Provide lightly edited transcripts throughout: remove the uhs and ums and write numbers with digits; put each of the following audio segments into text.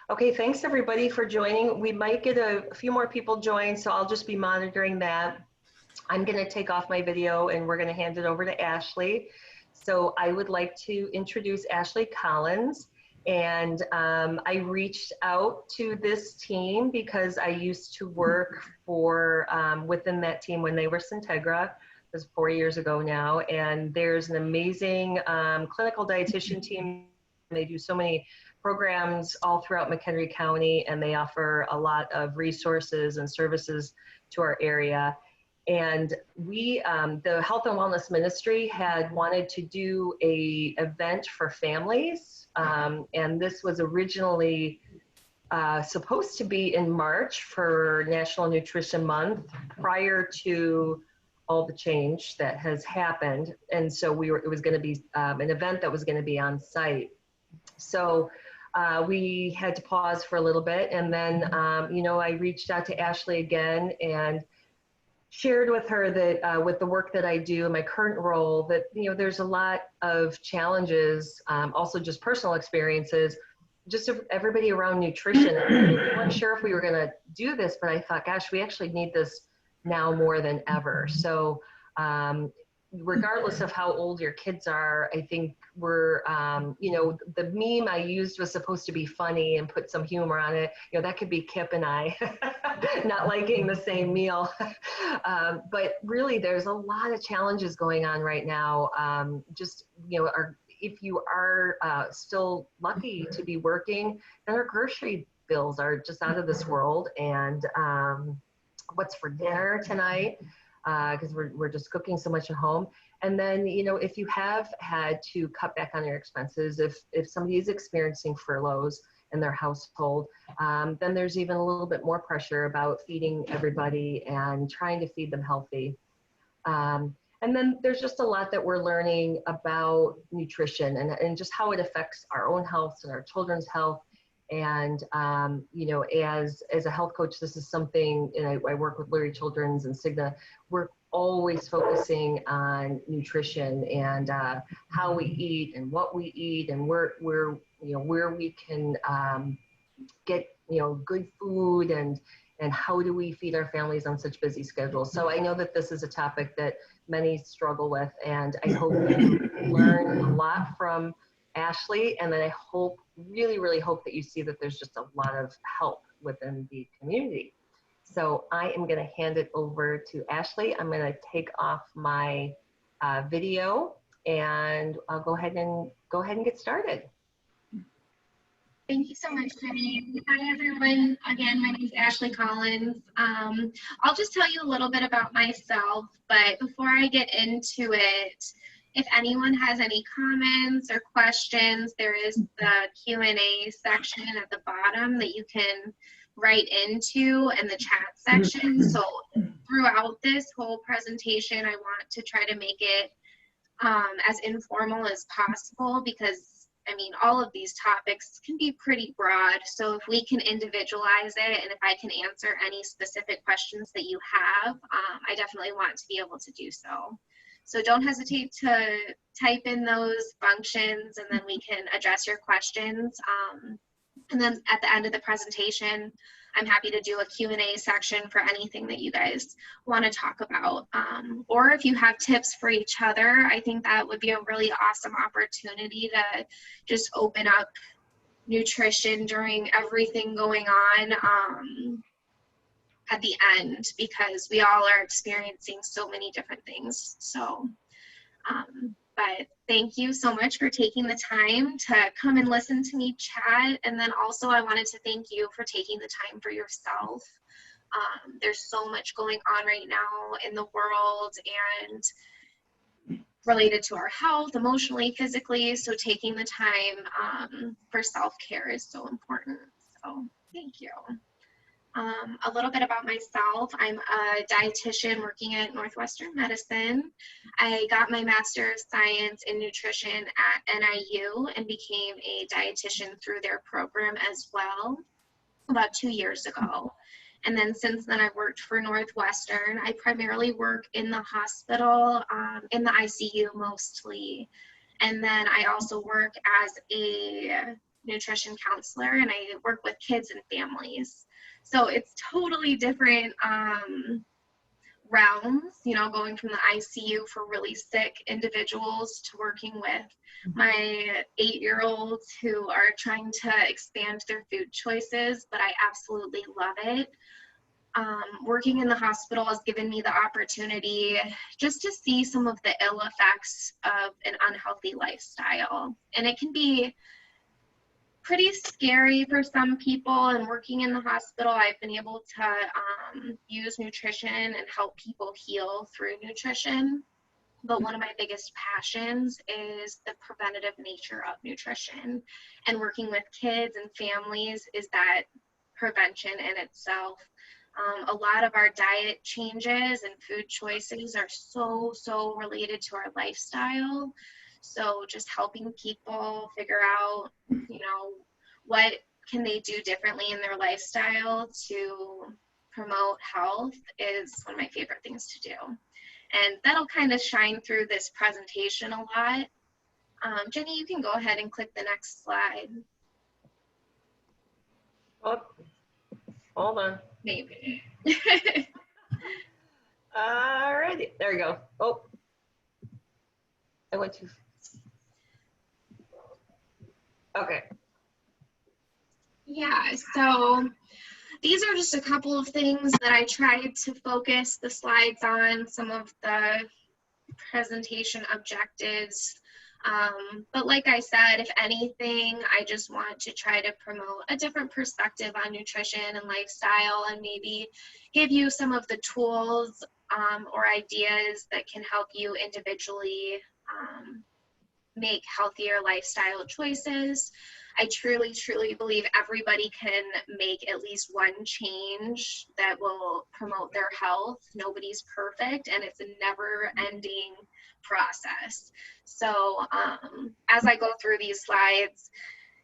Okay, thanks everybody for joining. We might get a few more people join, so I'll just be monitoring that. I'm going to take off my video and we're going to hand it over to Ashleigh. So I would like to introduce Ashleigh Collins. And I reached out to this team because I used to work for within that team when they were Syntegra. It was 4 years ago now. And there's an amazing clinical dietitian team. They do so many programs all throughout McHenry County, and they offer a lot of resources and services to our area. And we, the Health and Wellness Ministry had wanted to do a event for families. And this was originally supposed to be in March for National Nutrition Month, prior to all the change that has happened. And so it was going to be an event that was going to be on site. So we had to pause for a little bit, and then I reached out to Ashleigh again and shared with her that with the work that I do in my current role, that there's a lot of challenges, also just personal experiences, just everybody around nutrition. We weren't sure if we were going to do this, but I thought, gosh, we actually need this now more than ever. So regardless of how old your kids are, I think we're, the meme I used was supposed to be funny and put some humor on it. That could be Kip and I not liking the same meal. But really, there's a lot of challenges going on right now. If you are still lucky to be working, then our grocery bills are just out of this world. And what's for dinner tonight? Because we're just cooking so much at home. And then, if you have had to cut back on your expenses, if somebody is experiencing furloughs in their household, then there's even a little bit more pressure about feeding everybody and trying to feed them healthy. And then there's just a lot that we're learning about nutrition and just how it affects our own health and our children's health. And, as a health coach, this is something, and I work with Lurie Children's and Cigna, we're always focusing on nutrition and how we eat and what we eat and where we can get, good food and how do we feed our families on such busy schedules. So I know that this is a topic that many struggle with, and I hope you learn a lot from Ashleigh, and then I really, really hope that you see that there's just a lot of help within the community. So I am going to hand it over to Ashleigh. I'm going to take off my video, and I'll go ahead and get started. Thank you so much, Jenny. Hi, everyone. Again, my name is Ashleigh Collins. I'll just tell you a little bit about myself, but before I get into it, if anyone has any comments or questions, there is the Q&A section at the bottom that you can write into in the chat section. So throughout this whole presentation, I want to try to make it as informal as possible, because all of these topics can be pretty broad. So if we can individualize it, and if I can answer any specific questions that you have, I definitely want to be able to do so. So don't hesitate to type in those functions, and then we can address your questions. And then at the end of the presentation, I'm happy to do a Q&A section for anything that you guys want to talk about. Or if you have tips for each other, I think that would be a really awesome opportunity to just open up nutrition during everything going on at the end, because we all are experiencing so many different things. So, but thank you so much for taking the time to come and listen to me chat. And then also I wanted to thank you for taking the time for yourself. There's so much going on right now in the world and related to our health, emotionally, physically. So taking the time for self-care is so important. So thank you. A little bit about myself. I'm a dietitian working at Northwestern Medicine. I got my Master of Science in Nutrition at NIU and became a dietitian through their program as well about 2 years ago. And then since then, I've worked for Northwestern. I primarily work in the hospital, in the ICU mostly. And then I also work as a nutrition counselor, and I work with kids and families. So it's totally different realms, you know, going from the ICU for really sick individuals to working with my 8-year-olds who are trying to expand their food choices, but I absolutely love it. Working in the hospital has given me the opportunity just to see some of the ill effects of an unhealthy lifestyle. And it can be pretty scary for some people, and working in the hospital, I've been able to use nutrition and help people heal through nutrition. But one of my biggest passions is the preventative nature of nutrition, and working with kids and families is that prevention in itself. A lot of our diet changes and food choices are so related to our lifestyle. So just helping people figure out, you know, what can they do differently in their lifestyle to promote health is one of my favorite things to do. And that'll kind of shine through this presentation a lot. Jenny, you can go ahead and click the next slide. Oh, hold on. Maybe. Alrighty, there we go. Oh, I went too. Okay. Yeah, so these are just a couple of things that I tried to focus the slides on, some of the presentation objectives. But like I said, if anything, I just want to try to promote a different perspective on nutrition and lifestyle, and maybe give you some of the tools or ideas that can help you individually make healthier lifestyle choices. I truly believe everybody can make at least one change that will promote their health. Nobody's perfect, and it's a never-ending process. So as I go through these slides,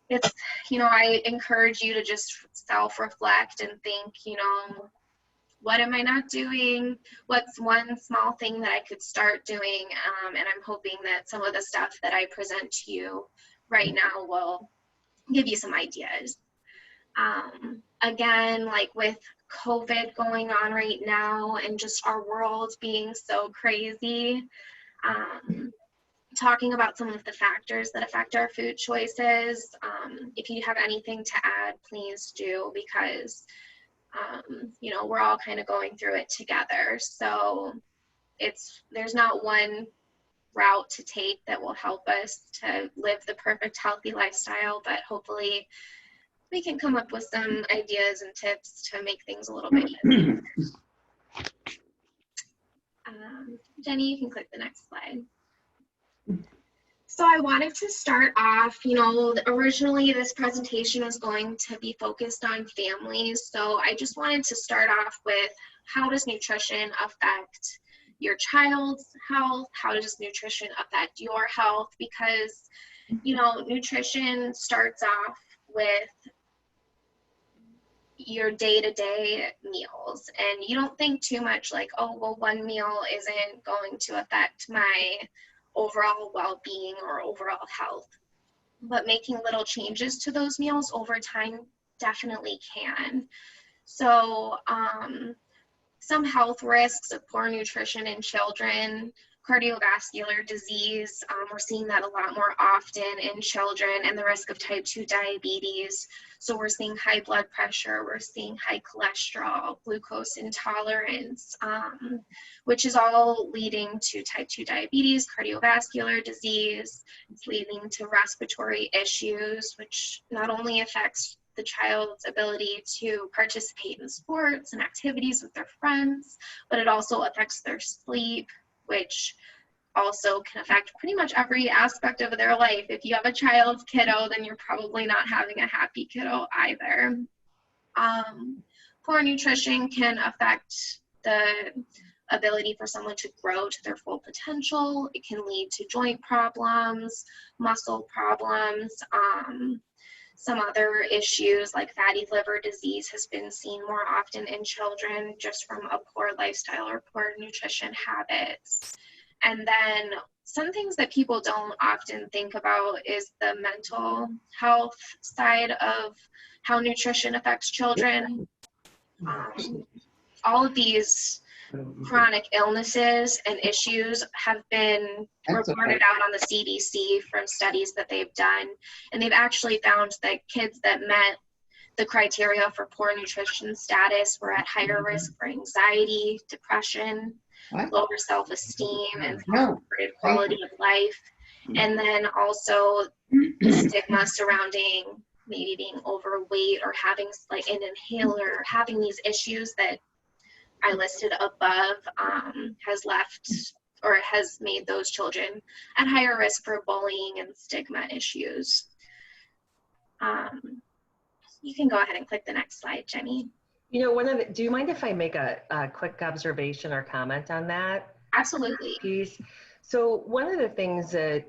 it's, you know, I encourage you to just self-reflect and think, you know, what am I not doing? What's one small thing that I could start doing? And I'm hoping that some of the stuff that I present to you right now will give you some ideas. Again, like with COVID going on right now and just our world being so crazy, talking about some of the factors that affect our food choices. If you have anything to add, please do, because you know, we're all kind of going through it together. So there's not one route to take that will help us to live the perfect healthy lifestyle, but hopefully we can come up with some ideas and tips to make things a little bit easier. Jenny, you can click the next slide. So I wanted to start off, you know, originally this presentation was going to be focused on families. So I just wanted to start off with, how does nutrition affect your child's health? How does nutrition affect your health? Because, you know, nutrition starts off with your day-to-day meals, and you don't think too much like, oh, well, one meal isn't going to affect my overall well-being or overall health. But making little changes to those meals over time definitely can. So some health risks of poor nutrition in children: cardiovascular disease. We're seeing that a lot more often in children, and the risk of type 2 diabetes. So we're seeing high blood pressure, we're seeing high cholesterol, glucose intolerance, which is all leading to type 2 diabetes, cardiovascular disease. It's leading to respiratory issues, which not only affects the child's ability to participate in sports and activities with their friends, but it also affects their sleep, which also can affect pretty much every aspect of their life. If you have a child's kiddo, then you're probably not having a happy kiddo either. Poor nutrition can affect the ability for someone to grow to their full potential. It can lead to joint problems, muscle problems. Some other issues like fatty liver disease has been seen more often in children just from a poor lifestyle or poor nutrition habits. And then some things that people don't often think about is the mental health side of how nutrition affects children. All of these chronic illnesses and issues have been reported out on the CDC from studies that they've done. And they've actually found that kids that met the criteria for poor nutrition status were at higher risk for anxiety, depression, lower self-esteem, and impaired quality of life. And then also the stigma surrounding maybe being overweight or having like an inhaler, or having these issues that I listed above has left or has made those children at higher risk for bullying and stigma issues. You can go ahead and click the next slide, Jenny. You know, do you mind if I make a quick observation or comment on that? Absolutely. Piece? So one of the things that,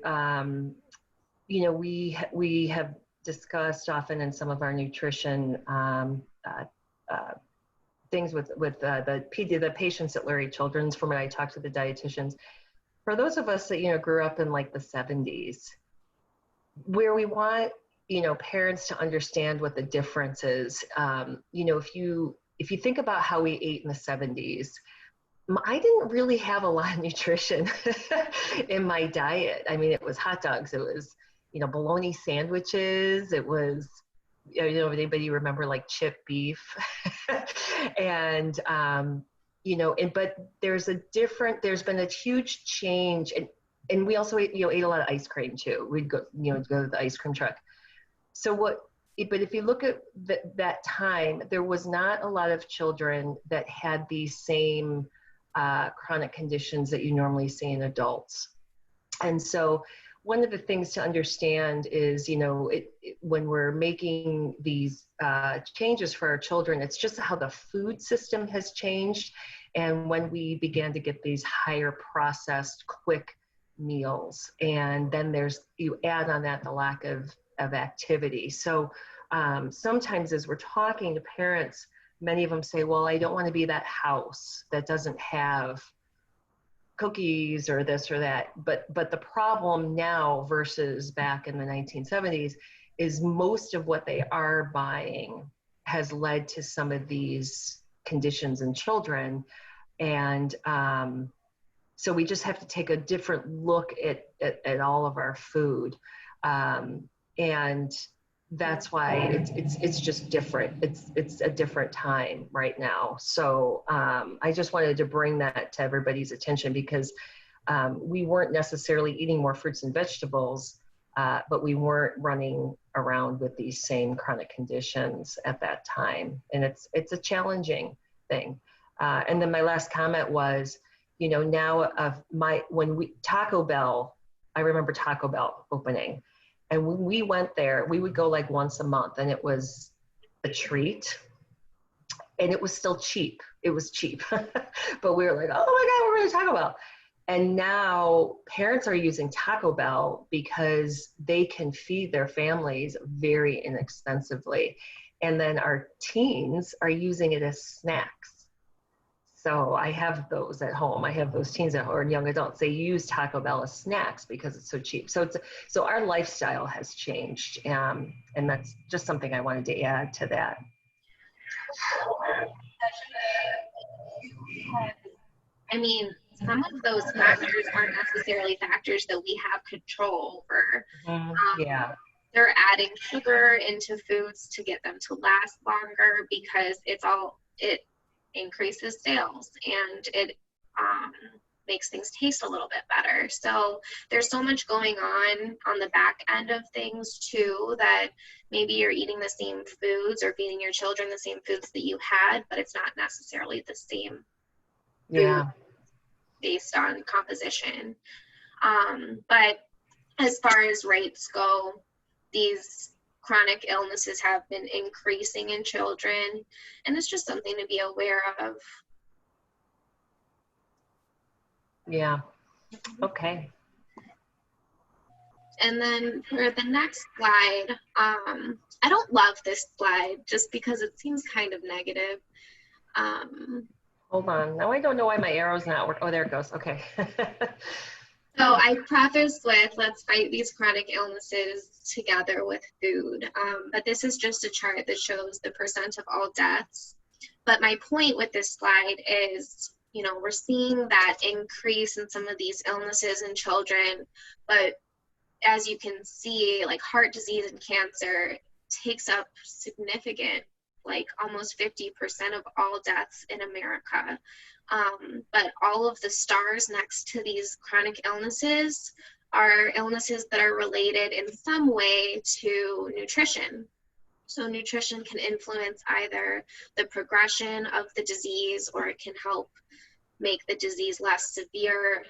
you know, we have discussed often in some of our nutrition things with the patients at Lurie Children's, from when I talk to the dietitians, for those of us that, you know, grew up in like the 70s, where we want, you know, parents to understand what the difference is. You know, if you think about how we ate in the 70s, I didn't really have a lot of nutrition in my diet. I mean, it was hot dogs, it was, you know, bologna sandwiches, it was, you know, anybody remember like chipped beef? And, you know, but there's been a huge change. And we also ate a lot of ice cream too. We'd go, you know, go to the ice cream truck. So but if you look at that time, there was not a lot of children that had these same chronic conditions that you normally see in adults. And so one of the things to understand is, you know, when we're making these changes for our children, it's just how the food system has changed. And when we began to get these higher processed, quick meals, and then you add on that the lack of activity. So sometimes as we're talking to parents, many of them say, well, I don't want to be that house that doesn't have cookies or this or that. But the problem now versus back in the 1970s is most of what they are buying has led to some of these conditions in children. And so we just have to take a different look at all of our food. And that's why it's just different. It's a different time right now. So I just wanted to bring that to everybody's attention, because we weren't necessarily eating more fruits and vegetables, but we weren't running around with these same chronic conditions at that time. And it's a challenging thing. And then my last comment was, you know, now Taco Bell, I remember Taco Bell opening. And when we went there, we would go like once a month, and it was a treat. And it was still cheap. It was cheap. But we were like, oh my God, we're going to Taco Bell. And now parents are using Taco Bell because they can feed their families very inexpensively. And then our teens are using it as snacks. So I have those at home. I have those teens or young adults. They use Taco Bell as snacks because it's so cheap. So our lifestyle has changed, and that's just something I wanted to add to that. I mean, some of those factors aren't necessarily factors that we have control over. Yeah. They're adding sugar into foods to get them to last longer because it increases sales, and it makes things taste a little bit better. So there's so much going on the back end of things too, that maybe you're eating the same foods or feeding your children the same foods that you had, but it's not necessarily the same food based on composition. But as far as rates go, these chronic illnesses have been increasing in children, and it's just something to be aware of. Yeah. Okay. And then for the next slide, I don't love this slide just because it seems kind of negative. Hold on. Now I don't know why my arrow's not working. Oh, there it goes. Okay. So I preface with, let's fight these chronic illnesses together with food. But this is just a chart that shows the percent of all deaths. But my point with this slide is, you know, we're seeing that increase in some of these illnesses in children, but as you can see, like heart disease and cancer takes up significant, like almost 50% of all deaths in America. But all of the stars next to these chronic illnesses are illnesses that are related in some way to nutrition. So nutrition can influence either the progression of the disease, or it can help make the disease less severe,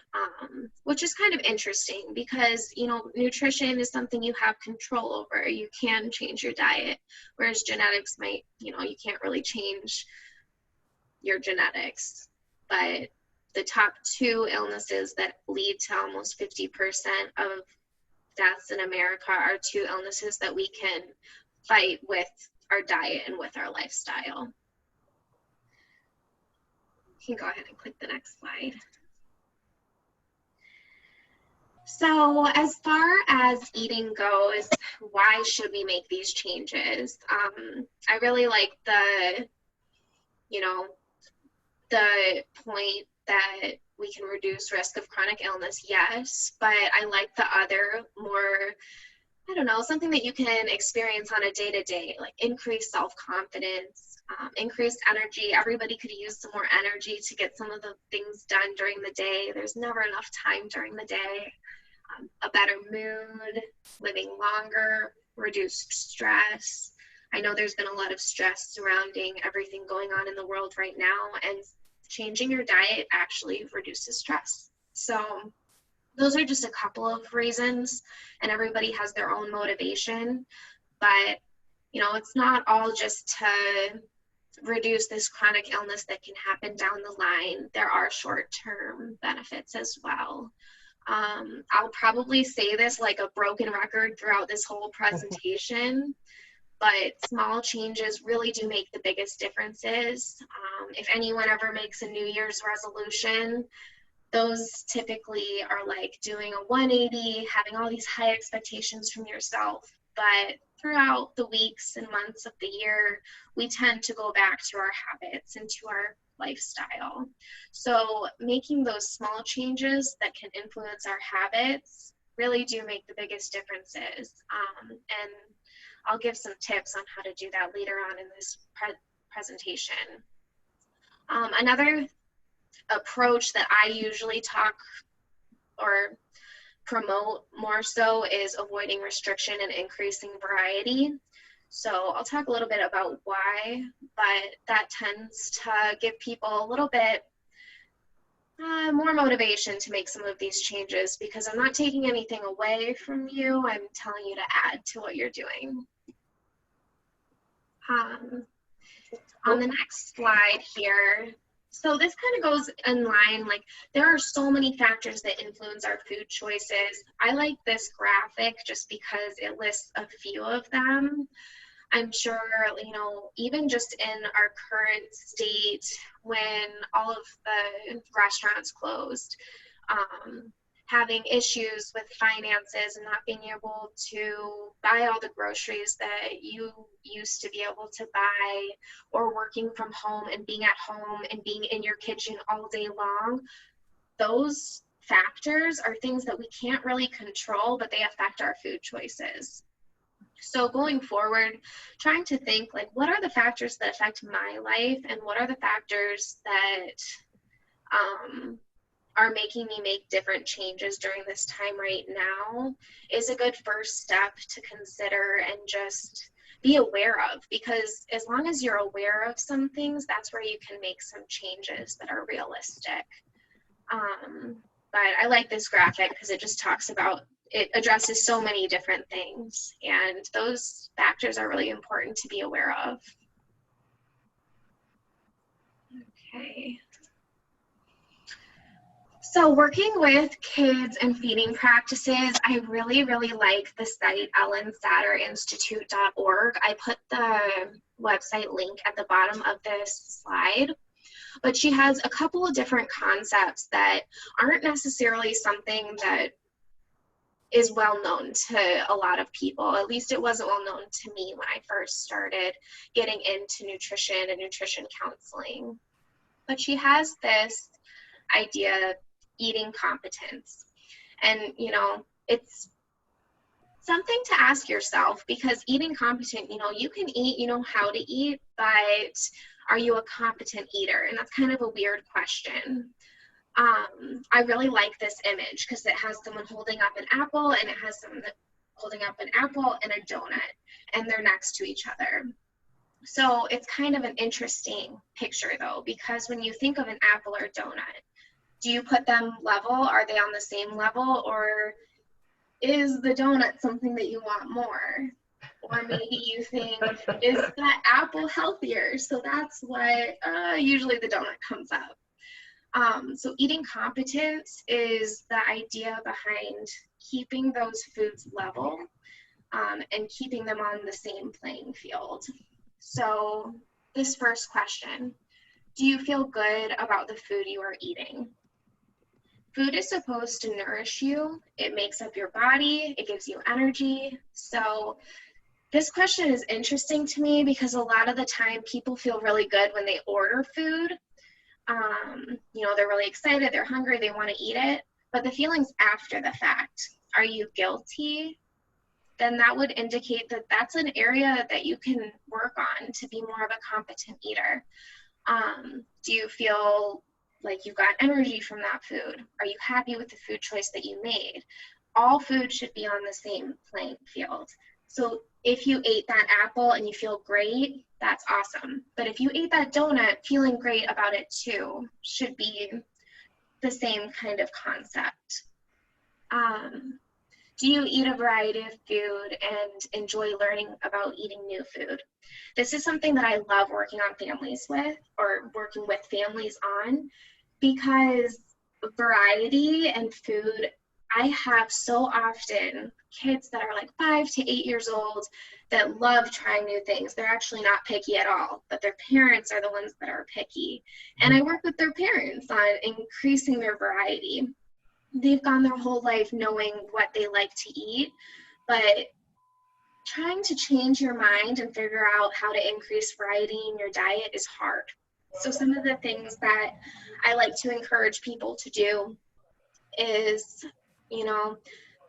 which is kind of interesting because, you know, nutrition is something you have control over. You can change your diet, whereas genetics might, you know, you can't really change your genetics. But the top two illnesses that lead to almost 50% of deaths in America are two illnesses that we can fight with our diet and with our lifestyle. You can go ahead and click the next slide. So as far as eating goes, why should we make these changes? I really like the, you know, the point that we can reduce risk of chronic illness, yes, but I like the other more, I don't know, something that you can experience on a day-to-day, like increased self-confidence, increased energy. Everybody could use some more energy to get some of the things done during the day. There's never enough time during the day. A better mood, living longer, reduced stress. I know there's been a lot of stress surrounding everything going on in the world right now, and changing your diet actually reduces stress. So those are just a couple of reasons, and everybody has their own motivation, but you know, it's not all just to reduce this chronic illness that can happen down the line. There are short-term benefits as well. I'll probably say this like a broken record throughout this whole presentation, but small changes really do make the biggest differences. If anyone ever makes a New Year's resolution, those typically are like doing a 180, having all these high expectations from yourself. But throughout the weeks and months of the year, we tend to go back to our habits and to our lifestyle. So making those small changes that can influence our habits really do make the biggest differences. And I'll give some tips on how to do that later on in this presentation. Another approach that I usually talk or promote more so is avoiding restriction and increasing variety. So I'll talk a little bit about why, but that tends to give people a little bit more motivation to make some of these changes, because I'm not taking anything away from you, I'm telling you to add to what you're doing. On the next slide here, so this kind of goes in line, like there are so many factors that influence our food choices. I like this graphic just because it lists a few of them. I'm sure, you know, even just in our current state, when all of the restaurants closed, having issues with finances and not being able to buy all the groceries that you used to be able to buy, or working from home and being at home and being in your kitchen all day long, those factors are things that we can't really control, but they affect our food choices. So going forward, trying to think like, what are the factors that affect my life, and what are the factors that are making me make different changes during this time right now, is a good first step to consider and just be aware of, because as long as you're aware of some things, that's where you can make some changes that are realistic. But I like this graphic because it just talks about, it addresses so many different things, and those factors are really important to be aware of. Okay. So working with kids and feeding practices, I really, really like the site ellensaterinstitute.org. I put the website link at the bottom of this slide. But she has a couple of different concepts that aren't necessarily something that is well known to a lot of people. At least it wasn't well known to me when I first started getting into nutrition and nutrition counseling. But she has this idea of eating competence. And, you know, it's something to ask yourself, because eating competent, you know, you can eat, you know how to eat, but are you a competent eater? And that's kind of a weird question. I really like this image because it has someone holding up an apple, and it has someone holding up an apple and a donut, and they're next to each other. So it's kind of an interesting picture though, because when you think of an apple or donut, do you put them level? Are they on the same level, or is the donut something that you want more? Or maybe you think, is that apple healthier? So that's why usually the donut comes up. So eating competence is the idea behind keeping those foods level and keeping them on the same playing field. So this first question, do you feel good about the food you are eating? Food is supposed to nourish you. It makes up your body. It gives you energy. So this question is interesting to me because a lot of the time people feel really good when they order food. You know, they're really excited, they're hungry, they want to eat it. But the feelings after the fact, are you guilty? Then that would indicate that that's an area that you can work on to be more of a competent eater. Do you feel like you got energy from that food? Are you happy with the food choice that you made? All food should be on the same playing field. So if you ate that apple and you feel great, that's awesome. But if you ate that donut feeling great about it too, should be the same kind of concept. Do you eat a variety of food and enjoy learning about eating new food? This is something that I love working on families with, or working with families on, because variety and food, I have so often kids that are like 5 to 8 years old that love trying new things. They're actually not picky at all, but their parents are the ones that are picky. And I work with their parents on increasing their variety. They've gone their whole life knowing what they like to eat, but trying to change your mind and figure out how to increase variety in your diet is hard. So some of the things that I like to encourage people to do is, you know,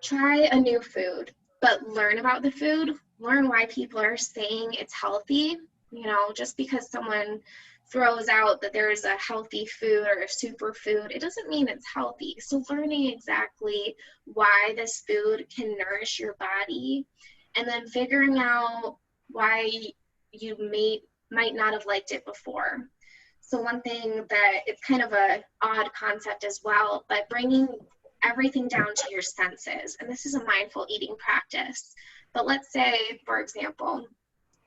try a new food, but learn about the food, learn why people are saying it's healthy. You know, just because someone throws out that there's a healthy food or a superfood, it doesn't mean it's healthy. So learning exactly why this food can nourish your body, and then figuring out why you might not have liked it before. So one thing that it's kind of a odd concept as well, but bringing everything down to your senses. And this is a mindful eating practice. But let's say, for example,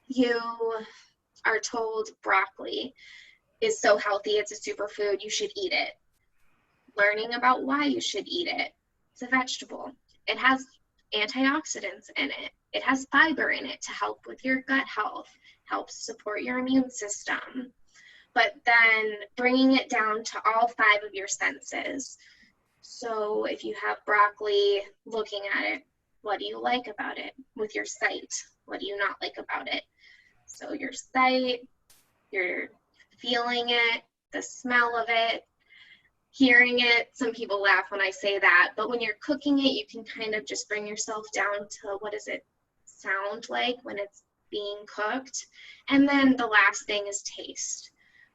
you are told broccoli is so healthy, it's a superfood, you should eat it. Learning about why you should eat it. It's a vegetable. It has antioxidants in it. It has fiber in it to help with your gut health, helps support your immune system. But then bringing it down to all 5 of your senses. So if you have broccoli, looking at it, what do you like about it? With your sight, what do you not like about it? So your sight, you're feeling it, the smell of it, hearing it. Some people laugh when I say that, but when you're cooking it, you can kind of just bring yourself down to what does it sound like when it's being cooked. And then the last thing is taste.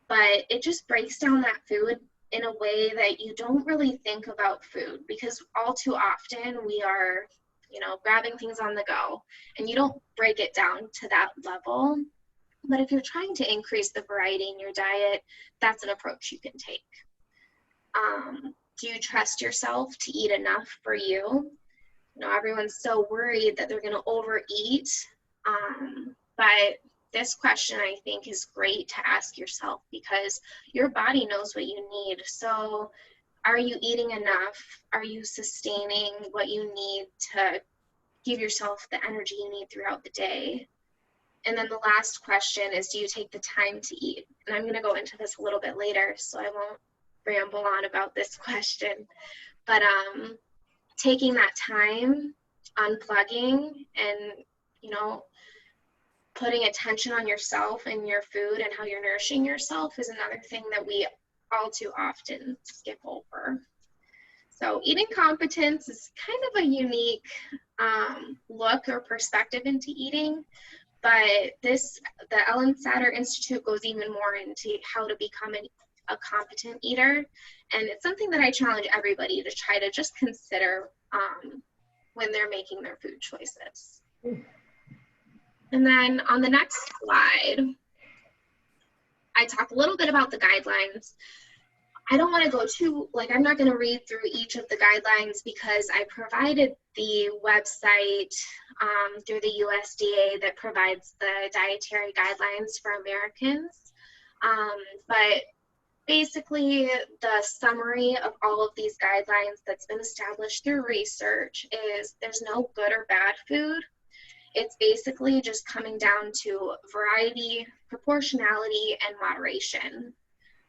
But it just breaks down that food in a way that you don't really think about food, because all too often we are, you know, grabbing things on the go, and you don't break it down to that level. But if you're trying to increase the variety in your diet, that's an approach you can take. Do you trust yourself to eat enough for you? You know, everyone's so worried that they're going to overeat, but this question, I think, is great to ask yourself, because your body knows what you need. So are you eating enough? Are you sustaining what you need to give yourself the energy you need throughout the day? And then the last question is, do you take the time to eat? And I'm going to go into this a little bit later, so I won't ramble on about this question. But taking that time, unplugging, and, you know, putting attention on yourself and your food and how you're nourishing yourself is another thing that we all too often skip over. So eating competence is kind of a unique look or perspective into eating, but the Ellen Satter Institute goes even more into how to become a competent eater, and it's something that I challenge everybody to try to just consider when they're making their food choices. And then on the next slide, I talk a little bit about the guidelines. I don't want to go too, I'm not going to read through each of the guidelines because I provided the website through the USDA that provides the dietary guidelines for Americans. But basically, the summary of all of these guidelines that's been established through research is there's no good or bad food. It's basically just coming down to variety, proportionality, and moderation.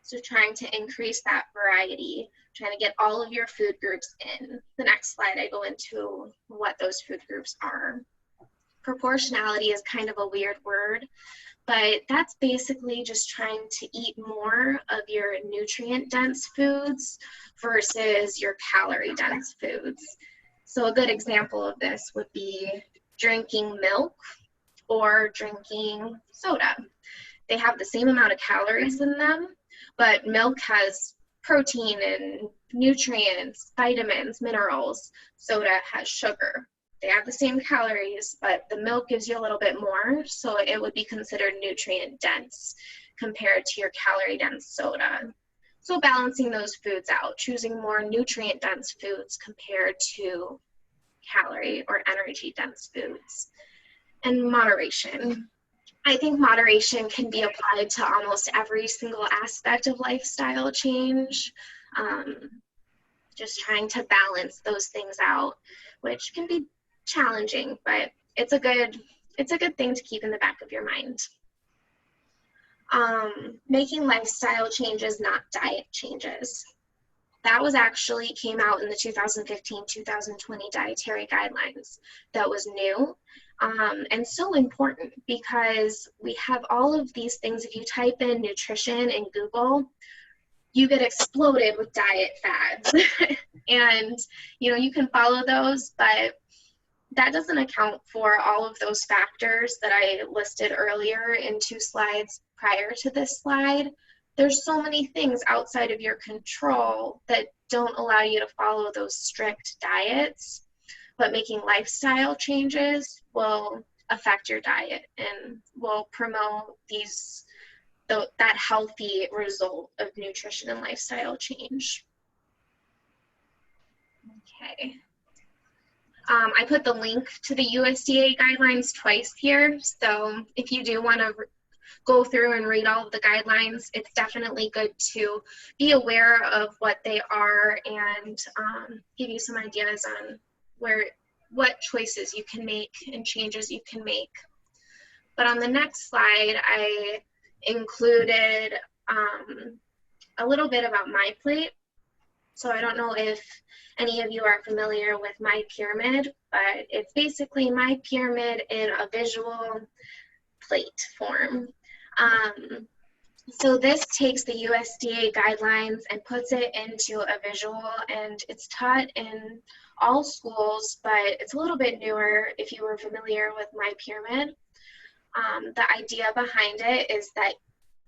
So trying to increase that variety, trying to get all of your food groups in. The next slide, I go into what those food groups are. Proportionality is kind of a weird word, but that's basically just trying to eat more of your nutrient-dense foods versus your calorie-dense foods. So a good example of this would be drinking milk or drinking soda. They have the same amount of calories in them, but milk has protein and nutrients, vitamins, minerals. Soda has sugar. They have the same calories, but the milk gives you a little bit more, so it would be considered nutrient dense compared to your calorie dense soda. So balancing those foods out, choosing more nutrient dense foods compared to calorie or energy dense foods. And moderation. I think moderation can be applied to almost every single aspect of lifestyle change. Just trying to balance those things out, which can be challenging, but it's a good thing to keep in the back of your mind. Making lifestyle changes, not diet changes. That was actually came out in the 2015-2020 dietary guidelines. That was new and so important because we have all of these things. If you type in nutrition in Google, you get exploded with diet fads. And, you can follow those, but that doesn't account for all of those factors that I listed earlier in 2 slides prior to this slide. There's so many things outside of your control that don't allow you to follow those strict diets, but making lifestyle changes will affect your diet and will promote that healthy result of nutrition and lifestyle change. Okay. I put the link to the USDA guidelines twice here, so if you do want to go through and read all of the guidelines, it's definitely good to be aware of what they are and give you some ideas on what choices you can make and changes you can make. But on the next slide, I included a little bit about MyPlate. So I don't know if any of you are familiar with MyPyramid, but it's basically MyPyramid in a visual plate form. So this takes the USDA guidelines and puts it into a visual, and it's taught in all schools, but it's a little bit newer if you were familiar with MyPyramid. The idea behind it is that,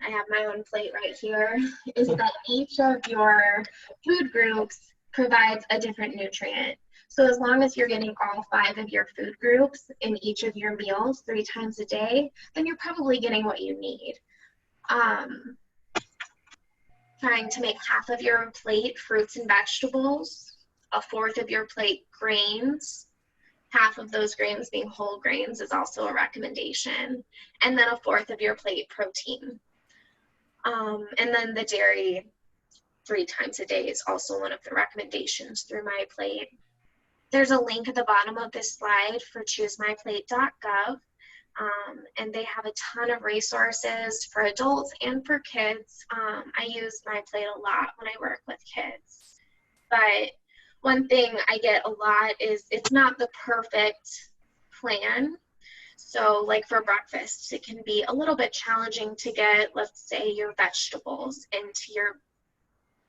I have my own plate right here, is that each of your food groups provides a different nutrient. So as long as you're getting all 5 of your food groups in each of your meals 3 times a day, then you're probably getting what you need. Trying to make half of your plate fruits and vegetables, a fourth of your plate grains, half of those grains being whole grains is also a recommendation, and then a fourth of your plate protein. And then the dairy 3 times a day is also one of the recommendations through MyPlate. There's a link at the bottom of this slide for choosemyplate.gov and they have a ton of resources for adults and for kids. I use MyPlate a lot when I work with kids. But one thing I get a lot is it's not the perfect plan. So like for breakfast, it can be a little bit challenging to get, let's say, your vegetables into your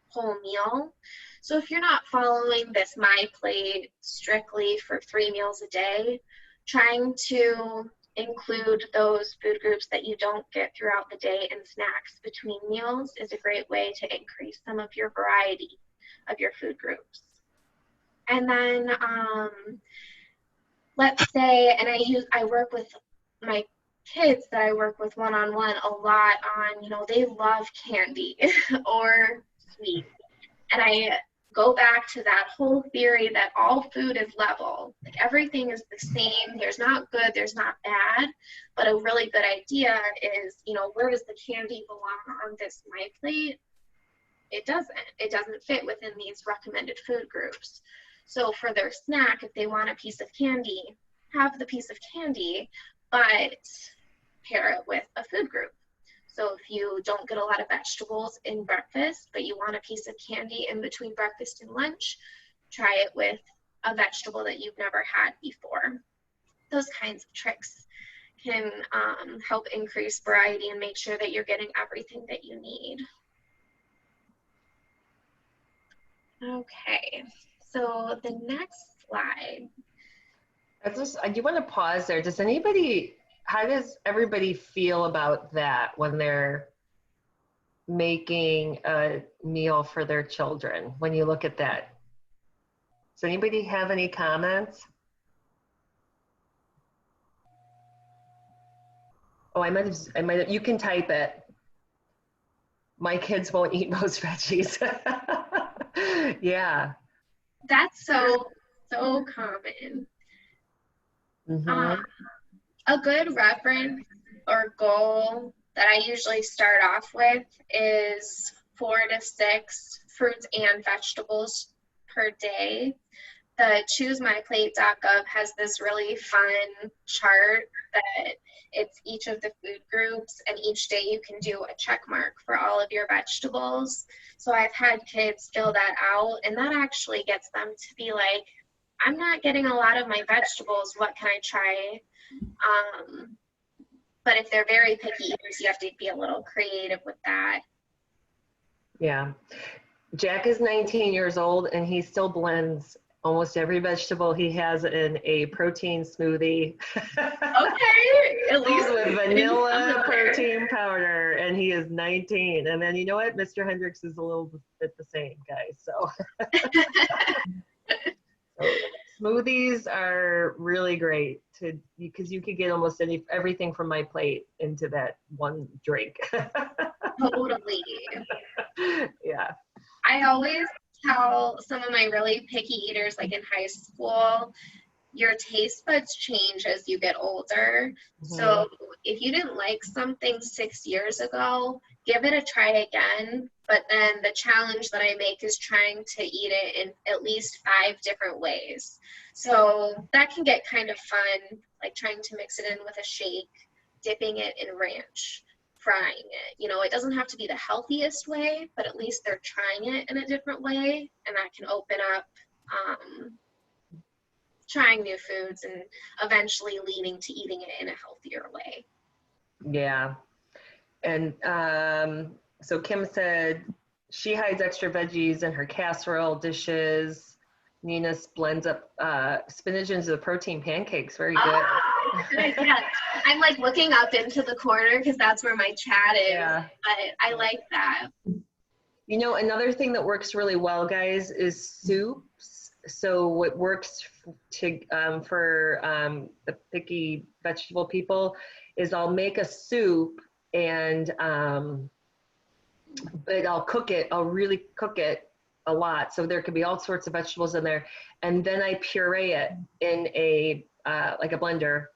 whole meal. So if you're not following this MyPlate strictly for 3 meals a day, trying to include those food groups that you don't get throughout the day and snacks between meals is a great way to increase some of your variety of your food groups. And then let's say, and I work with my kids that I work with one-on-one a lot on, you know, they love candy or sweets. And I go back to that whole theory that all food is level. Like everything is the same. There's not good, there's not bad. But a really good idea is, you know, where does the candy belong on this MyPlate? It doesn't fit within these recommended food groups. So for their snack, if they want a piece of candy, have the piece of candy, but pair it with a food group. So if you don't get a lot of vegetables in breakfast, but you want a piece of candy in between breakfast and lunch, try it with a vegetable that you've never had before. Those kinds of tricks can help increase variety and make sure that you're getting everything that you need. Okay, so the next slide. I do want to pause there. How does everybody feel about that when they're making a meal for their children, when you look at that? Does anybody have any comments? Oh, I might have, you can type it. My kids won't eat most veggies. Yeah. That's so common. Mm-hmm. A good reference or goal that I usually start off with is 4 to 6 fruits and vegetables per day. The ChooseMyPlate.gov has this really fun chart that it's each of the food groups, and each day you can do a check mark for all of your vegetables. So I've had kids fill that out, and that actually gets them to be like, I'm not getting a lot of my vegetables, what can I try? But if they're very picky eaters, you have to be a little creative with that. Yeah. Jack is 19 years old, and he still blends almost every vegetable he has in a protein smoothie. Okay, at least with vanilla protein powder, and he is 19. And then you know what? Mr. Hendricks is a little bit the same guy. So smoothies are really great because you could get almost everything from MyPlate into that one drink. Totally. Yeah. I always tell some of my really picky eaters, like in high school, your taste buds change as you get older. Mm-hmm. So if you didn't like something 6 years ago, give it a try again. But then the challenge that I make is trying to eat it in at least 5 different ways. So that can get kind of fun, like trying to mix it in with a shake, dipping it in ranch, frying it. You know, it doesn't have to be the healthiest way, but at least they're trying it in a different way, and that can open up trying new foods and eventually leading to eating it in a healthier way. Yeah. And so Kim said she hides extra veggies in her casserole dishes. Nina blends up spinach into the protein pancakes. Very good. Yeah. I'm like looking up into the corner because that's where my chat is. Yeah. But I like that. You know, another thing that works really well, guys, is soups. So what works for the picky vegetable people is I'll make a soup and but I'll cook it. I'll really cook it a lot. So there could be all sorts of vegetables in there. And then I puree it in a like a blender.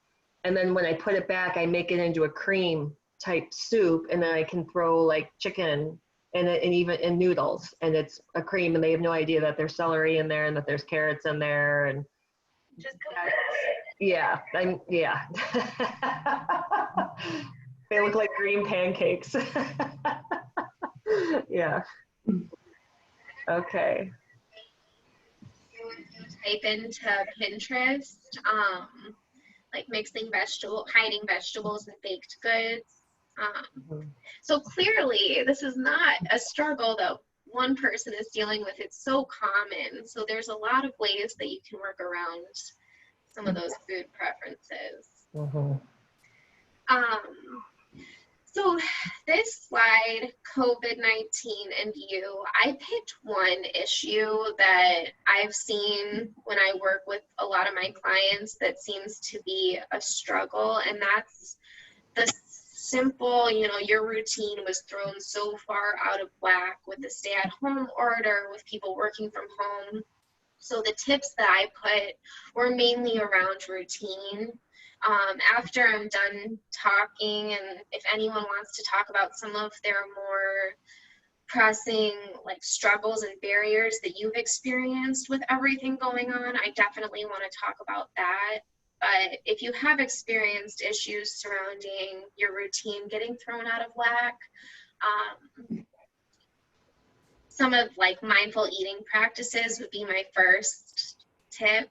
And then when I put it back, I make it into a cream type soup. And then I can throw like chicken and even noodles. And it's a cream, and they have no idea that there's celery in there and that there's carrots in there. And Yeah, yeah. They look like green pancakes. Yeah. Okay. Type into Pinterest, like hiding vegetables and baked goods. So clearly, this is not a struggle that one person is dealing with. It's so common. So there's a lot of ways that you can work around some of those food preferences. So this slide, COVID-19 and you, I picked one issue that I've seen when I work with a lot of my clients that seems to be a struggle, and that's the simple, your routine was thrown so far out of whack with the stay-at-home order, with people working from home. So the tips that I put were mainly around routine. After I'm done talking, and if anyone wants to talk about some of their more pressing struggles and barriers that you've experienced with everything going on, I definitely want to talk about that. But if you have experienced issues surrounding your routine getting thrown out of whack, some of mindful eating practices would be my first tip.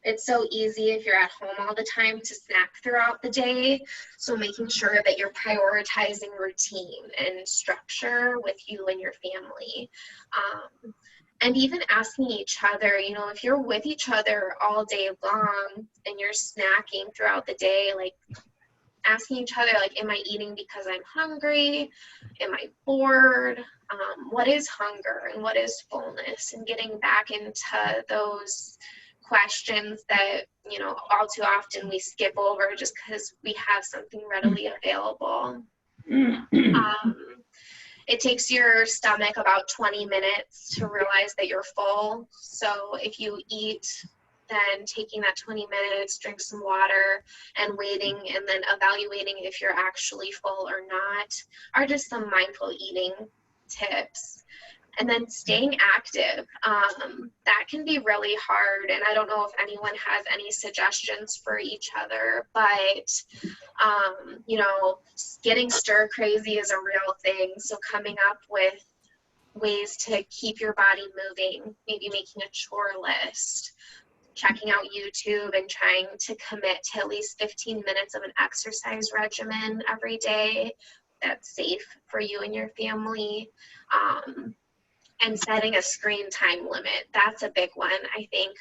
It's so easy if you're at home all the time to snack throughout the day. So making sure that you're prioritizing routine and structure with you and your family. And even asking each other, if you're with each other all day long and you're snacking throughout the day, asking each other, am I eating because I'm hungry? Am I bored? What is hunger and what is fullness? And getting back into those questions that, all too often we skip over just because we have something readily available. It takes your stomach about 20 minutes to realize that you're full. So if you eat, then taking that 20 minutes, drink some water, and waiting, and then evaluating if you're actually full or not are just some mindful eating tips. And then staying active, that can be really hard. And I don't know if anyone has any suggestions for each other, but, getting stir crazy is a real thing. So coming up with ways to keep your body moving, maybe making a chore list, checking out YouTube and trying to commit to at least 15 minutes of an exercise regimen every day that's safe for you and your family. And setting a screen time limit. That's a big one. I think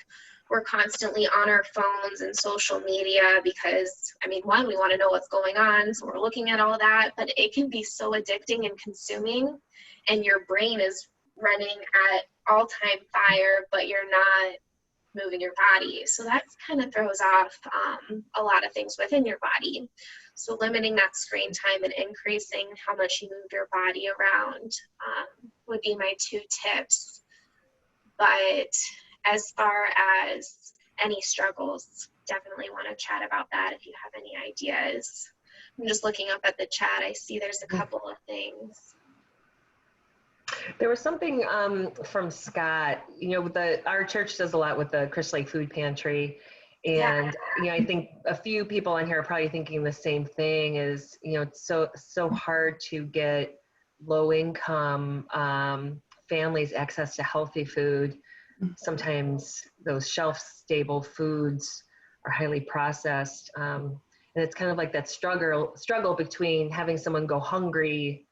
we're constantly on our phones and social media because, one, we want to know what's going on, so we're looking at all that, but it can be so addicting and consuming, and your brain is running at all-time fire, but you're not moving your body. So that kind of throws off a lot of things within your body. So limiting that screen time and increasing how much you move your body around would be my 2 tips. But as far as any struggles, definitely want to chat about that if you have any ideas. I'm just looking up at the chat. I see there's a couple of things. There was something from Scott, our church does a lot with the Crystal Lake Food Pantry. And, I think a few people on here are probably thinking the same thing is, it's so hard to get low income families access to healthy food. Sometimes those shelf stable foods are highly processed. And it's kind of like that struggle between having someone go hungry,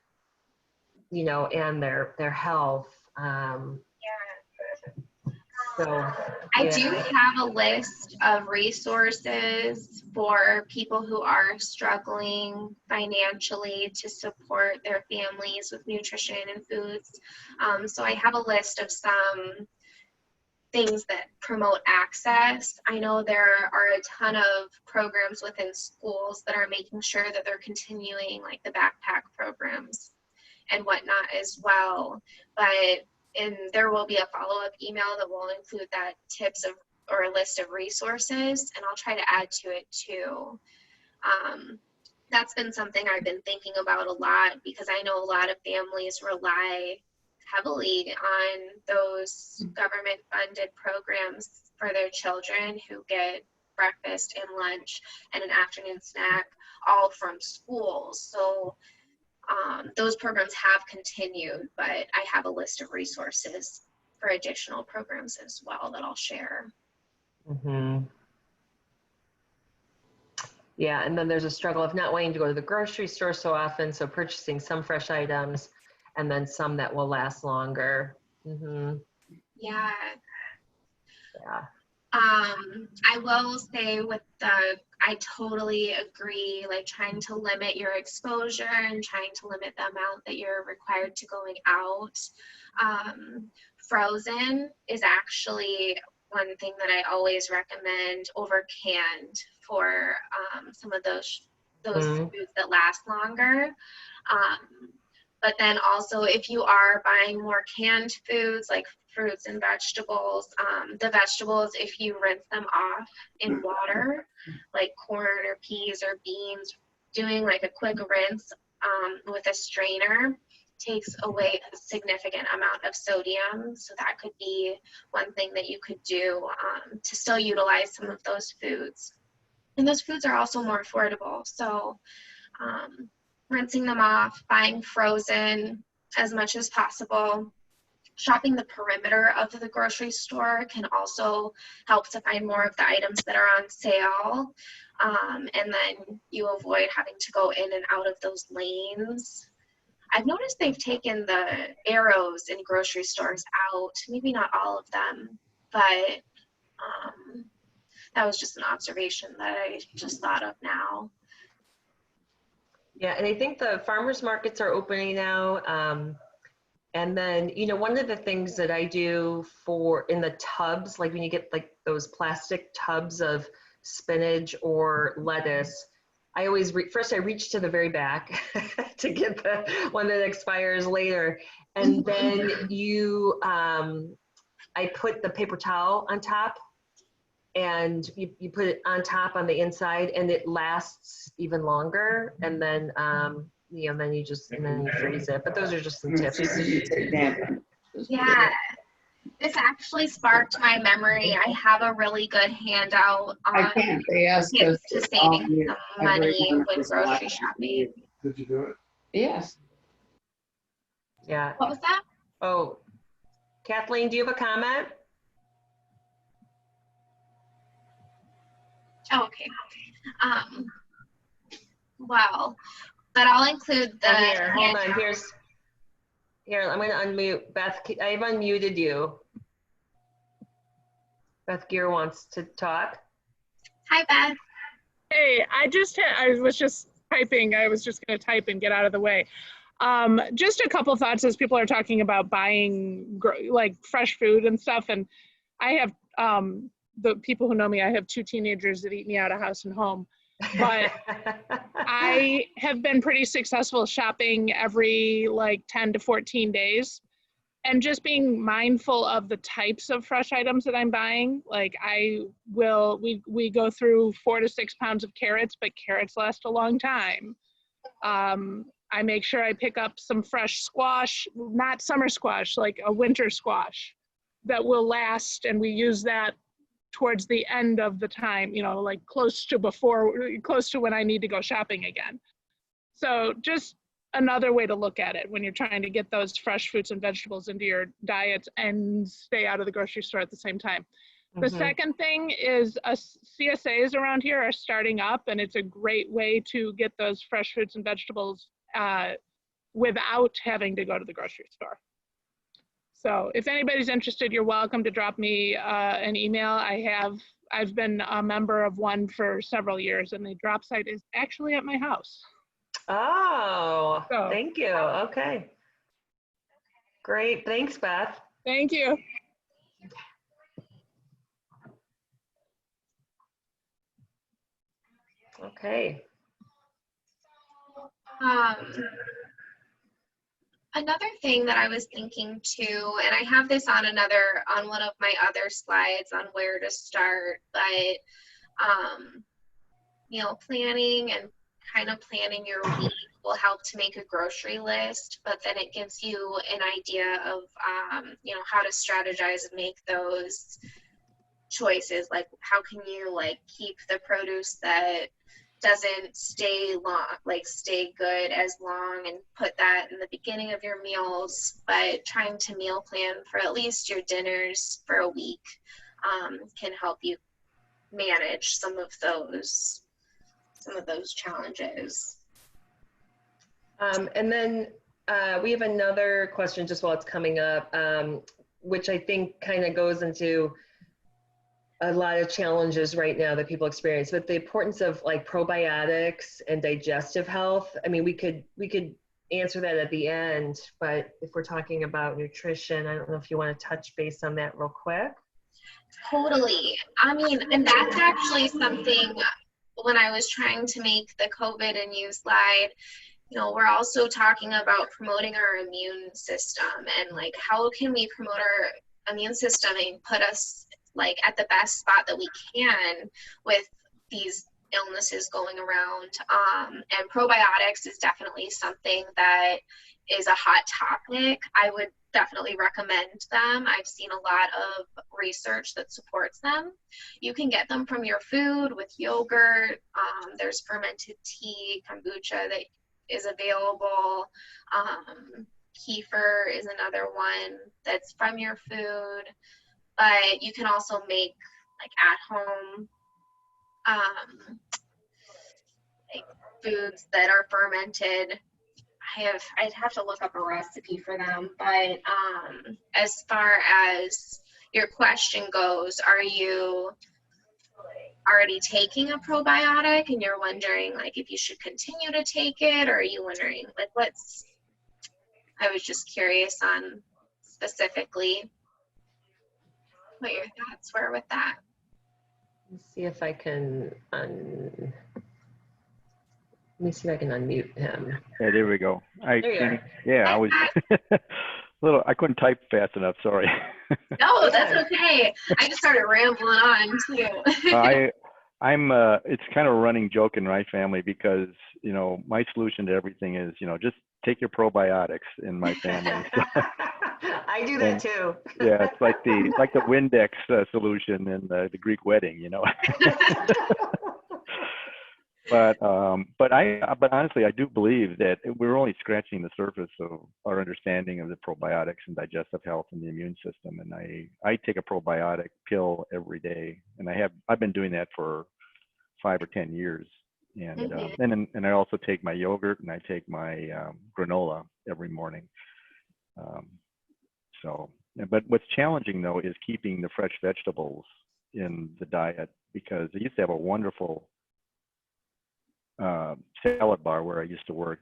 and their health. I do have a list of resources for people who are struggling financially to support their families with nutrition and foods. So I have a list of some things that promote access. I know there are a ton of programs within schools that are making sure that they're continuing the backpack programs and whatnot as well. And there will be a follow-up email that will include that tips or a list of resources, and I'll try to add to it too. That's been something I've been thinking about a lot because I know a lot of families rely heavily on those government-funded programs for their children who get breakfast and lunch and an afternoon snack all from school. So those programs have continued, but I have a list of resources for additional programs as well that I'll share. Mm-hmm. Yeah, and then there's a struggle of not wanting to go to the grocery store so often, so purchasing some fresh items and then some that will last longer. Mm-hmm. Yeah. Yeah. I will say I totally agree, like trying to limit your exposure and trying to limit the amount that you're required to going out. Frozen is actually one thing that I always recommend over canned for some of those foods that last longer. But then also if you are buying more canned foods like fruits and vegetables, the vegetables, if you rinse them off in water, like corn or peas or beans, doing like a quick rinse with a strainer takes away a significant amount of sodium. So that could be one thing that you could do to still utilize some of those foods. And those foods are also more affordable. So rinsing them off, buying frozen as much as possible. Shopping the perimeter of the grocery store can also help to find more of the items that are on sale. And then you avoid having to go in and out of those lanes. I've noticed they've taken the arrows in grocery stores out, maybe not all of them, but that was just an observation that I just thought of now. Yeah, and I think the farmers markets are opening now. And then, you know, one of the things that I do in the tubs, like when you get like those plastic tubs of spinach or lettuce, I always, first I reach to the very back to get the one that expires later. And then I put the paper towel on top, and you put it on top on the inside, and it lasts even longer. And then, you know, then you freeze it. But those are just some tips. Yeah, this actually sparked my memory. I have a really good handout on tips to saving some money when grocery shopping. Did you do it? Yes. Yeah. What was that? Oh, Kathleen, do you have a comment? Oh, okay. Well, but I'll include the. Here, hold on. Here, I'm going to unmute Beth. I've unmuted you. Beth Gear wants to talk. Hi, Beth. Hey, I was just typing. I was just going to type and get out of the way. Just a couple thoughts as people are talking about buying like fresh food and stuff. And I have, the people who know me, I have 2 teenagers that eat me out of house and home. But I have been pretty successful shopping every like 10 to 14 days and just being mindful of the types of fresh items that I'm buying. Like we go through 4 to 6 pounds of carrots, but carrots last a long time. I make sure I pick up some fresh squash, not summer squash, like a winter squash that will last. And we use that towards the end of the time, you know, like close to when I need to go shopping again. So just another way to look at it when you're trying to get those fresh fruits and vegetables into your diet and stay out of the grocery store at the same time. The second thing is CSAs around here are starting up, and it's a great way to get those fresh fruits and vegetables without having to go to the grocery store. So if anybody's interested, you're welcome to drop me an email. I've been a member of one for several years, and the drop site is actually at my house. Oh, So, thank you. Okay. Great. Thanks, Beth. Thank you. Okay. Another thing that I was thinking too, and I have this on one of my other slides on where to start, but meal planning and kind of planning your week will help to make a grocery list, but then it gives you an idea of, you know, how to strategize and make those choices, like how can you like keep the produce that doesn't stay good as long, and put that in the beginning of your meals, but trying to meal plan for at least your dinners for a week can help you manage some of those challenges. And then we have another question just while it's coming up, which I think kind of goes into a lot of challenges right now that people experience, but the importance of like probiotics and digestive health. I mean, we could answer that at the end, but if we're talking about nutrition, I don't know if you want to touch base on that real quick. Totally. I mean, and that's actually something when I was trying to make the COVID and you slide, you know, we're also talking about promoting our immune system, and like how can we promote our immune system and put us like at the best spot that we can with these illnesses going around. And probiotics is definitely something that is a hot topic. I would definitely recommend them. I've seen a lot of research that supports them. You can get them from your food with yogurt. There's fermented tea, kombucha that is available. Kefir is another one that's from your food. But you can also make like at home like foods that are fermented. I'd have to look up a recipe for them. But as far as your question goes, are you already taking a probiotic and you're wondering like if you should continue to take it, or are you wondering like I was just curious on specifically what your thoughts were with that. Let's see if I can let me see if I can unmute him. Yeah, there we go. There you are. Yeah, I was I couldn't type fast enough, sorry. No, that's okay. I just started rambling on too. I'm it's kind of a running joke in my family because, you know, my solution to everything is, you know, just take your probiotics in my family. So, I do that too. Yeah, it's like the Windex solution in the Greek wedding, you know. But honestly, I do believe that we're only scratching the surface of our understanding of the probiotics and digestive health and the immune system. And I take a probiotic pill every day, and I've been doing that for 5 or 10 years. And and I also take my yogurt, and I take my granola every morning. But what's challenging though is keeping the fresh vegetables in the diet, because I used to have a wonderful salad bar where I used to work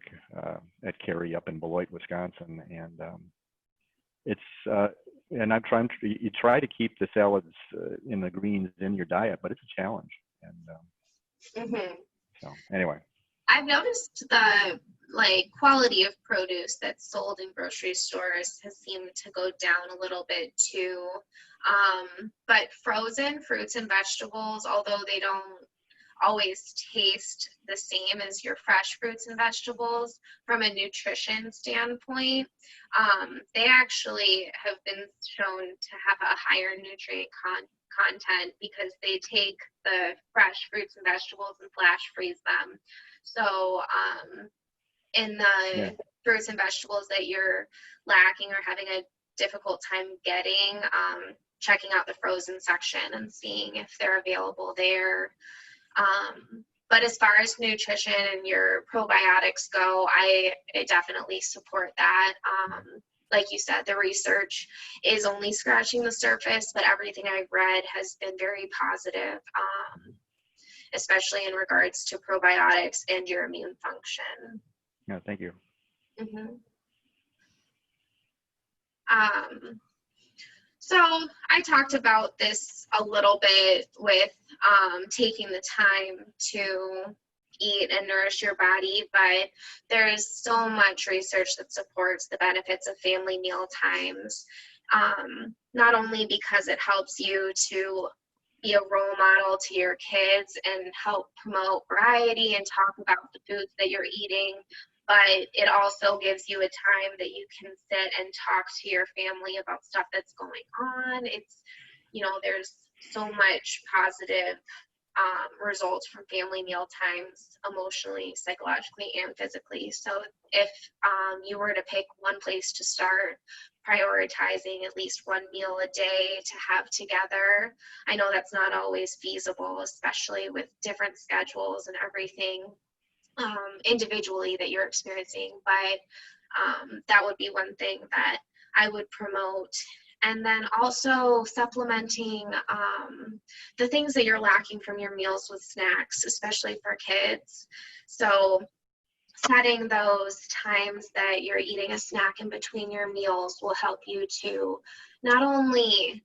at Cary up in Beloit, Wisconsin, and and I'm trying to you try to keep the salads in the greens in your diet, but it's a challenge. And so anyway, I've noticed the quality of produce that's sold in grocery stores has seemed to go down a little bit too. But frozen fruits and vegetables, although they don't always taste the same as your fresh fruits and vegetables from a nutrition standpoint, they actually have been shown to have a higher nutrient content because they take the fresh fruits and vegetables and flash freeze them. So in the fruits and vegetables that you're lacking or having a difficult time getting, checking out the frozen section and seeing if they're available there. But as far as nutrition and your probiotics go, I definitely support that. Like you said, the research is only scratching the surface, but everything I've read has been very positive, especially in regards to probiotics and your immune function. Yeah, thank you. So I talked about this a little bit with taking the time to eat and nourish your body, but there's so much research that supports the benefits of family meal times, not only because it helps you to be a role model to your kids and help promote variety and talk about the foods that you're eating, but it also gives you a time that you can sit and talk to your family about stuff that's going on. It's, you know, there's so much positive results from family meal times, emotionally, psychologically, and physically. So if you were to pick one place to start prioritizing at least one meal a day to have together, I know that's not always feasible, especially with different schedules and everything individually that you're experiencing, but that would be one thing that I would promote. And then also supplementing the things that you're lacking from your meals with snacks, especially for kids. So setting those times that you're eating a snack in between your meals will help you to not only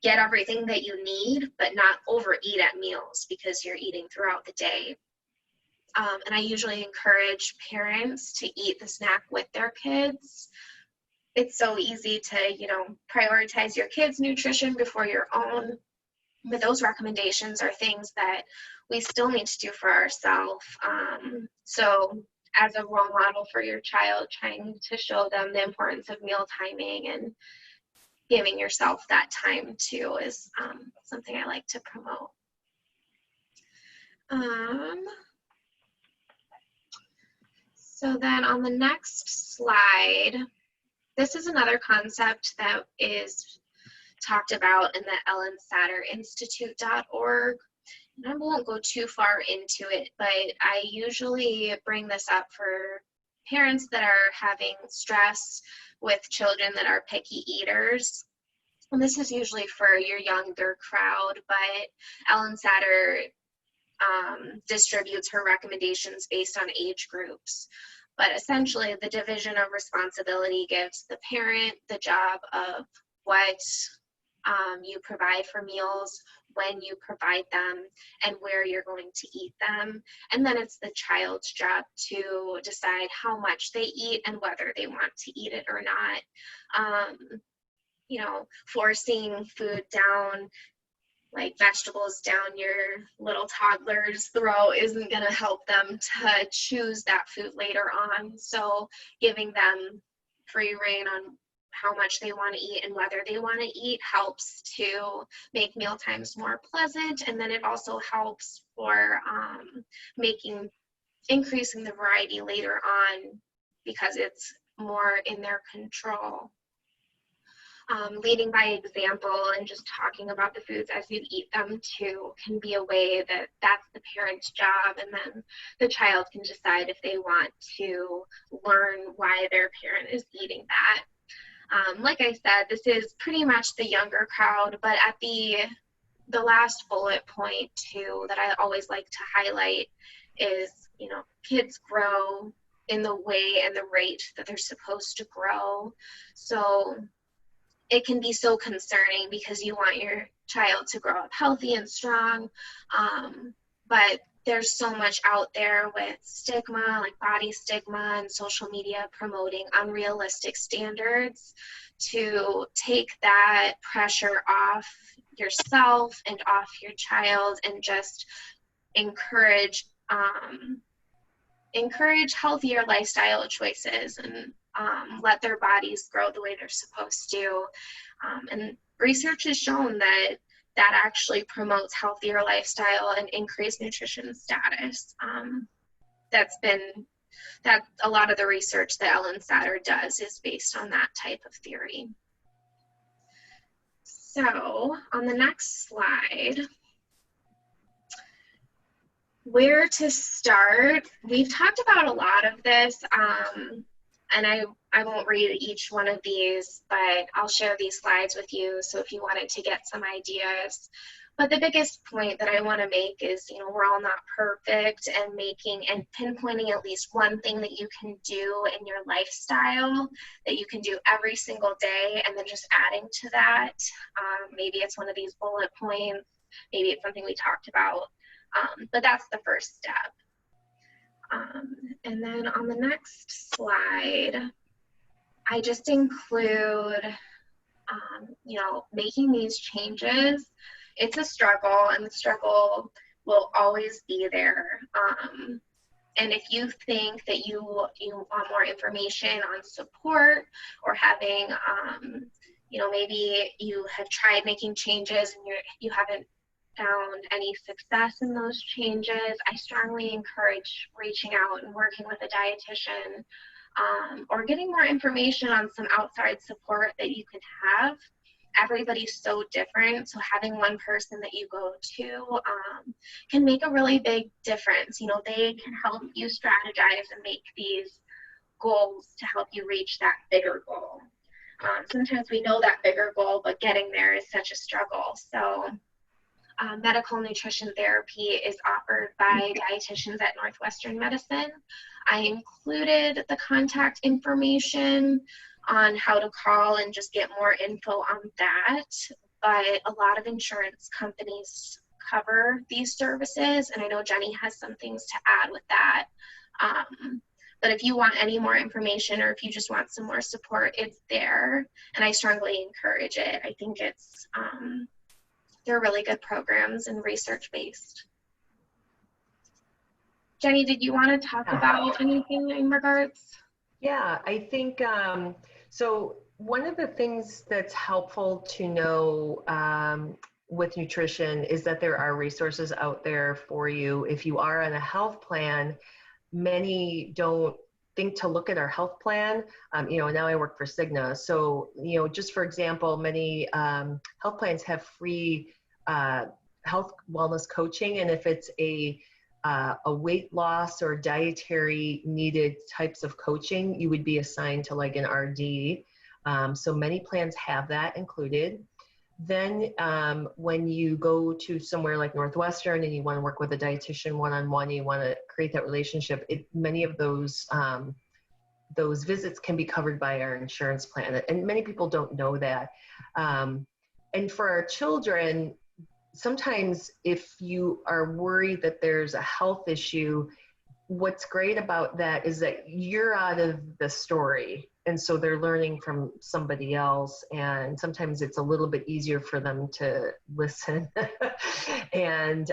get everything that you need, but not overeat at meals because you're eating throughout the day. And I usually encourage parents to eat the snack with their kids. It's so easy to, prioritize your kids' nutrition before your own, but those recommendations are things that we still need to do for ourselves. So as a role model for your child, trying to show them the importance of meal timing and giving yourself that time too is something I like to promote. So then on the next slide, this is another concept that is talked about in the EllenSatterInstitute.org. And I won't go too far into it, but I usually bring this up for parents that are having stress with children that are picky eaters. And this is usually for your younger crowd, but Ellen Satter distributes her recommendations based on age groups. But essentially, the division of responsibility gives the parent the job of what you provide for meals, when you provide them, and where you're going to eat them. And then it's the child's job to decide how much they eat and whether they want to eat it or not. Forcing food down, like vegetables down your little toddler's throat, isn't going to help them to choose that food later on. So giving them free rein on how much they want to eat and whether they want to eat helps to make meal times more pleasant. And then it also helps for increasing the variety later on because it's more in their control. Leading by example and just talking about the foods as you eat them too can be a way that that's the parent's job, and then the child can decide if they want to learn why their parent is eating that. Like I said, this is pretty much the younger crowd, but at the last bullet point too that I always like to highlight is, kids grow in the way and the rate that they're supposed to grow. So it can be so concerning because you want your child to grow up healthy and strong, but there's so much out there with stigma, like body stigma and social media promoting unrealistic standards to take that pressure off yourself and off your child and just encourage healthier lifestyle choices and let their bodies grow the way they're supposed to. And research has shown that actually promotes healthier lifestyle and increased nutrition status. That a lot of the research that Ellen Satter does is based on that type of theory. So on the next slide, where to start? We've talked about a lot of this, and I won't read each one of these, but I'll share these slides with you, so if you wanted to get some ideas. But the biggest point that I want to make is, we're all not perfect, and pinpointing at least one thing that you can do in your lifestyle that you can do every single day, and then just adding to that. Maybe it's one of these bullet points, maybe it's something we talked about, but that's the first step. And then on the next slide, I just include, making these changes. It's a struggle, and the struggle will always be there. And if you think that you want more information on support or having, you know, maybe you have tried making changes and you haven't found any success in those changes, I strongly encourage reaching out and working with a dietitian, or getting more information on some outside support that you can have. Everybody's so different, so having one person that you go to can make a really big difference. You know, they can help you strategize and make these goals to help you reach that bigger goal. Sometimes we know that bigger goal, but getting there is such a struggle. So medical nutrition therapy is offered by dietitians at Northwestern Medicine. I included the contact information on how to call and just get more info on that. But a lot of insurance companies cover these services, and I know Jenny has some things to add with that. But if you want any more information, or if you just want some more support, it's there, and I strongly encourage it. I think it's they're really good programs and research-based. Jenny, did you want to talk about anything in regards? Yeah, I think, so one of the things that's helpful to know with nutrition is that there are resources out there for you. If you are on a health plan, many don't think to look at our health plan. You know, now I work for Cigna. So, you know, just for example, many health plans have free health wellness coaching. And if it's a weight loss or dietary needed types of coaching, you would be assigned to like an RD. So many plans have that included. Then when you go to somewhere like Northwestern and you want to work with a dietitian one-on-one, you want to create that relationship, many of those visits can be covered by our insurance plan. And many people don't know that. And for our children, sometimes if you are worried that there's a health issue, what's great about that is that you're out of the story. And so they're learning from somebody else. And sometimes it's a little bit easier for them to listen and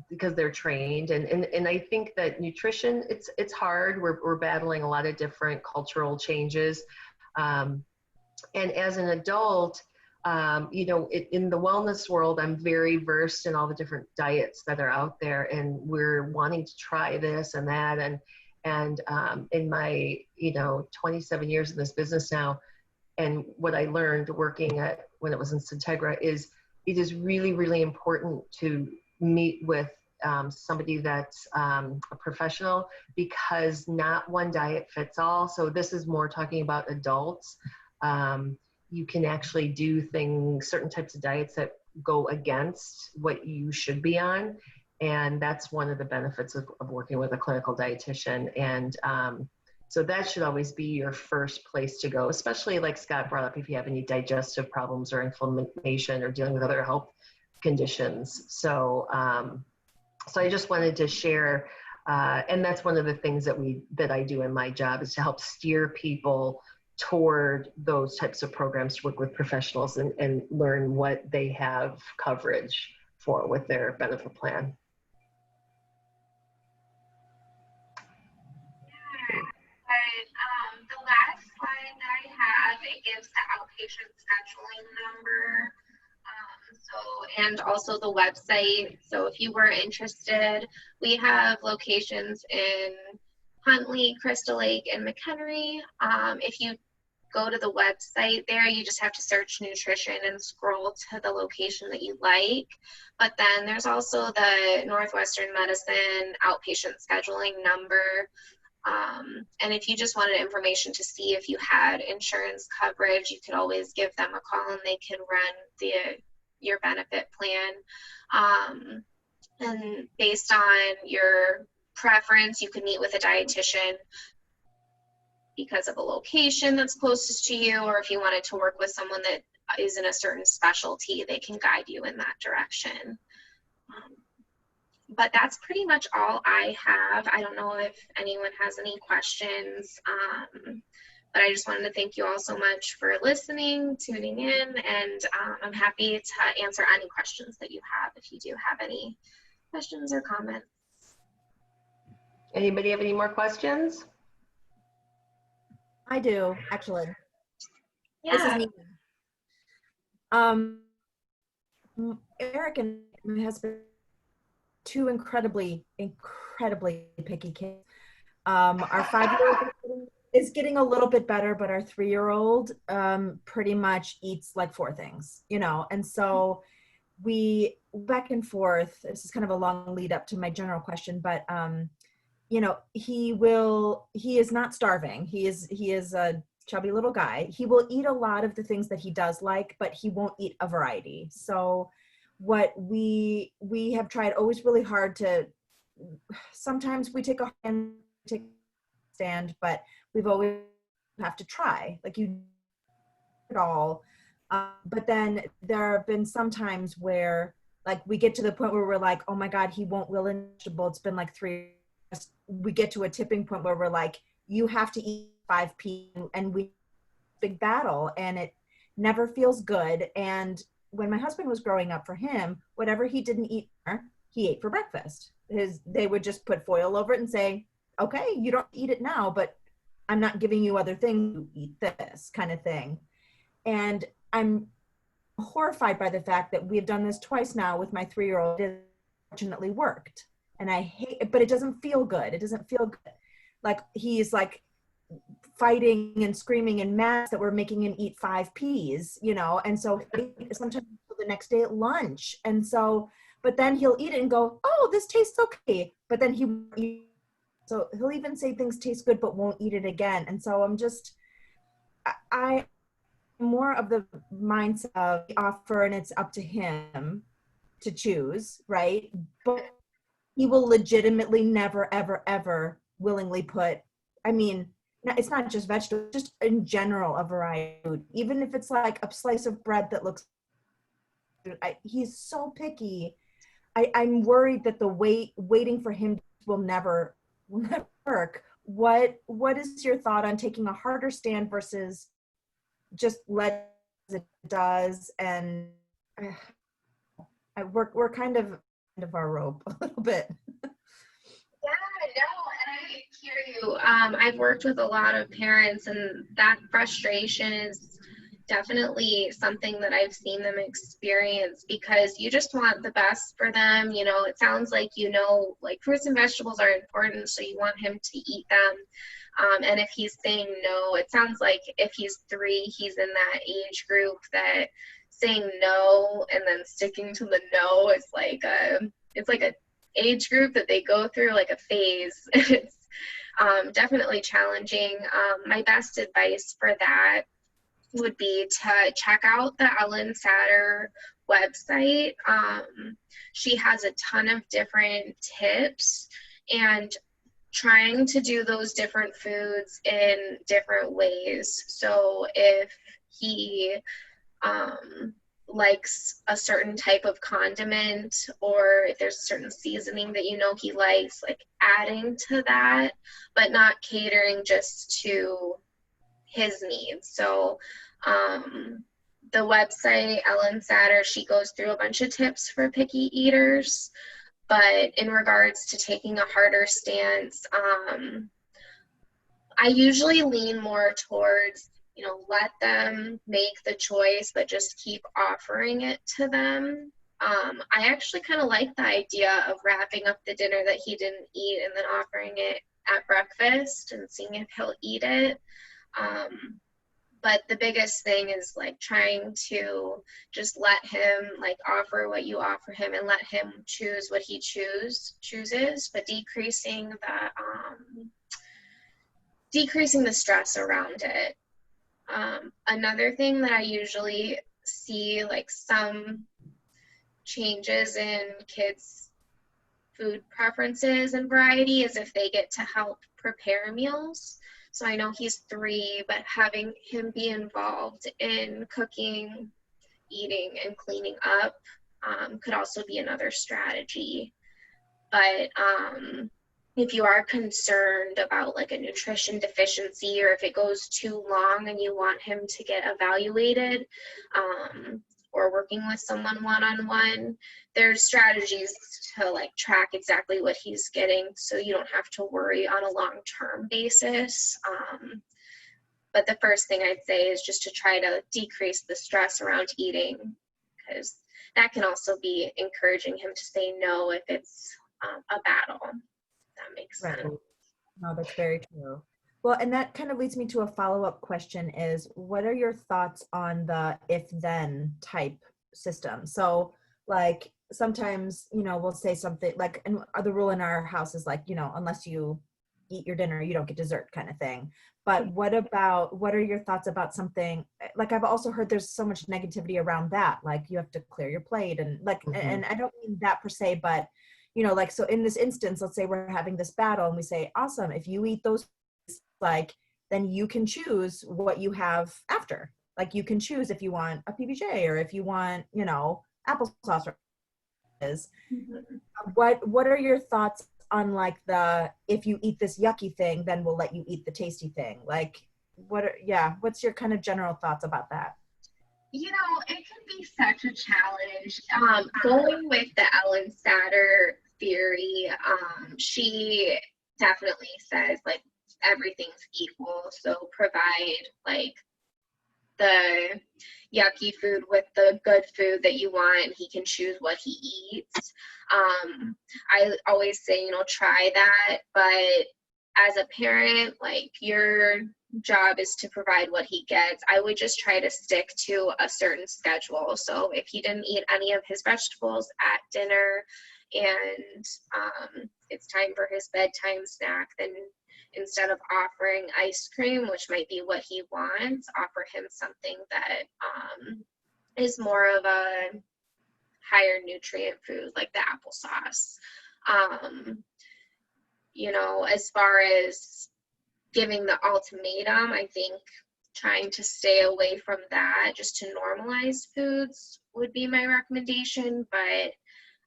because they're trained. And I think that nutrition, it's hard. We're battling a lot of different cultural changes. And as an adult, you know, in the wellness world, I'm very versed in all the different diets that are out there, and we're wanting to try this and that. And in my, you know, 27 years in this business now, and what I learned working when it was in Syntegra is it is really, really important to meet with somebody that's a professional, because not one diet fits all. So this is more talking about adults. You can actually do certain types of diets that go against what you should be on. And that's one of the benefits of working with a clinical dietitian. And so that should always be your first place to go, especially like Scott brought up, if you have any digestive problems or inflammation or dealing with other health conditions. So, so I just wanted to share, and that's one of the things that I do in my job, is to help steer people toward those types of programs, to work with professionals and learn what they have coverage for with their benefit plan. The last slide that I have, it gives the outpatient scheduling number, and also the website. So if you were interested, we have locations in Huntley, Crystal Lake, and McHenry. If you go to the website there, you just have to search nutrition and scroll to the location that you like. But then there's also the Northwestern Medicine outpatient scheduling number. And if you just wanted information to see if you had insurance coverage, you could always give them a call and they could run your benefit plan. And based on your preference, you could meet with a dietitian because of a location that's closest to you, or if you wanted to work with someone that is in a certain specialty, they can guide you in that direction. But that's pretty much all I have. I don't know if anyone has any questions, but I just wanted to thank you all so much for listening, tuning in, and I'm happy to answer any questions that you have if you do have any questions or comments. Anybody have any more questions? I do, actually. This is Yeah. Nina. Eric and my husband, two incredibly picky kids. Our 5-year-old is getting a little bit better, but our 3-year-old pretty much eats like 4 things, you know, and so we back and forth. This is kind of a long lead up to my general question, but you know, he is not starving. He is a chubby little guy. He will eat a lot of the things that he does like, but he won't eat a variety. So what we have tried always really hard to, sometimes we take a stand, but we've always have to try, like you it all. But then there have been some times where like we get to the point where we're like, oh my God, he won't will a vegetable. It's been like 3 years. We get to a tipping point where we're like, you have to eat 5 p, and we big battle, and it never feels good. And when my husband was growing up, for him, whatever he didn't eat, he ate for breakfast. They would just put foil over it and say, okay, you don't eat it now, but I'm not giving you other things, you eat this kind of thing. And I'm horrified by the fact that we've done this twice now with my 3-year-old. It fortunately worked. And I hate it, but it doesn't feel good. It doesn't feel good. Like he's like fighting and screaming and mad that we're making him eat 5 peas, you know? And so sometimes the next day at lunch. And so, but then he'll eat it and go, oh, this tastes okay. But then so he'll even say things taste good, but won't eat it again. And so I'm more of the mindset of the offer, and it's up to him to choose, right? But he will legitimately never, ever, ever willingly put, I mean, it's not just vegetables, just in general, a variety of food. Even if it's like a slice of bread that looks, he's so picky. I'm worried that the waiting for him will never work. What is your thought on taking a harder stand versus just let it does? And we're kind of end of our rope a little bit. Yeah, no, and I hear you. I've worked with a lot of parents, and that frustration is definitely something that I've seen them experience, because you just want the best for them. You know, it sounds like, you know, like fruits and vegetables are important, so you want him to eat them. And if he's saying no, it sounds like if he's 3, he's in that age group that saying no and then sticking to the no is like it's like a age group that they go through like a phase. It's definitely challenging. My best advice for that would be to check out the Ellen Satter website. She has a ton of different tips, and trying to do those different foods in different ways. So if he likes a certain type of condiment, or if there's a certain seasoning that you know he likes, like adding to that, but not catering just to his needs. So the website, Ellen Satter, she goes through a bunch of tips for picky eaters, but in regards to taking a harder stance, I usually lean more towards, you know, let them make the choice, but just keep offering it to them. I actually kind of like the idea of wrapping up the dinner that he didn't eat and then offering it at breakfast and seeing if he'll eat it. But the biggest thing is like trying to just let him like offer what you offer him and let him choose what he chooses, but decreasing the stress around it. Another thing that I usually see like some changes in kids' food preferences and variety is if they get to help prepare meals. So I know he's 3, but having him be involved in cooking, eating, and cleaning up could also be another strategy. But if you are concerned about like a nutrition deficiency, or if it goes too long and you want him to get evaluated, or working with someone one-on-one, there's strategies to like track exactly what he's getting so you don't have to worry on a long-term basis. But the first thing I'd say is just to try to decrease the stress around eating, because that can also be encouraging him to say no if it's a battle. If that makes sense. Right. No, that's very true. Well, and that kind of leads me to a follow-up question is, what are your thoughts on the if-then type system? So like sometimes, you know, we'll say something like, and the rule in our house is like, you know, unless you eat your dinner, you don't get dessert kind of thing. But what are your thoughts about something, like I've also heard there's so much negativity around that, like you have to clear your plate and like, and I don't mean that per se, but you know, like, so in this instance, let's say we're having this battle and we say, awesome, if you eat those, like, then you can choose what you have after. Like you can choose if you want a PBJ or if you want, you know, applesauce or is. What are your thoughts on like the, if you eat this yucky thing, then we'll let you eat the tasty thing? Like what's your kind of general thoughts about that? You know, it can be such a challenge. Going with the Ellen Satter theory, she definitely says like everything's equal. So provide like the yucky food with the good food that you want. He can choose what he eats. I always say, you know, try that, but as a parent, like your job is to provide what he gets. I would just try to stick to a certain schedule. So if he didn't eat any of his vegetables at dinner and it's time for his bedtime snack, then instead of offering ice cream, which might be what he wants, offer him something that is more of a higher nutrient food, like the applesauce. You know, as far as giving the ultimatum, I think trying to stay away from that, just to normalize foods would be my recommendation. But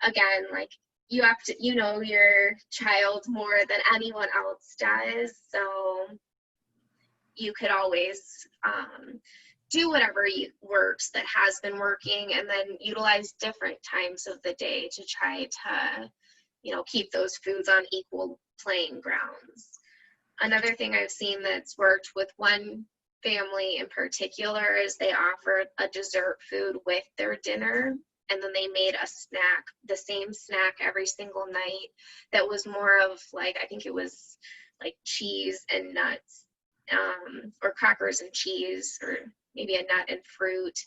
again, like you have to, you know, your child more than anyone else does. So you could always do whatever works that has been working, and then utilize different times of the day to try to, you know, keep those foods on equal playing grounds. Another thing I've seen that's worked with one family in particular is they offered a dessert food with their dinner, and then they made a snack, the same snack every single night, that was more of like, I think it was like cheese and nuts, or crackers and cheese, or maybe a nut and fruit.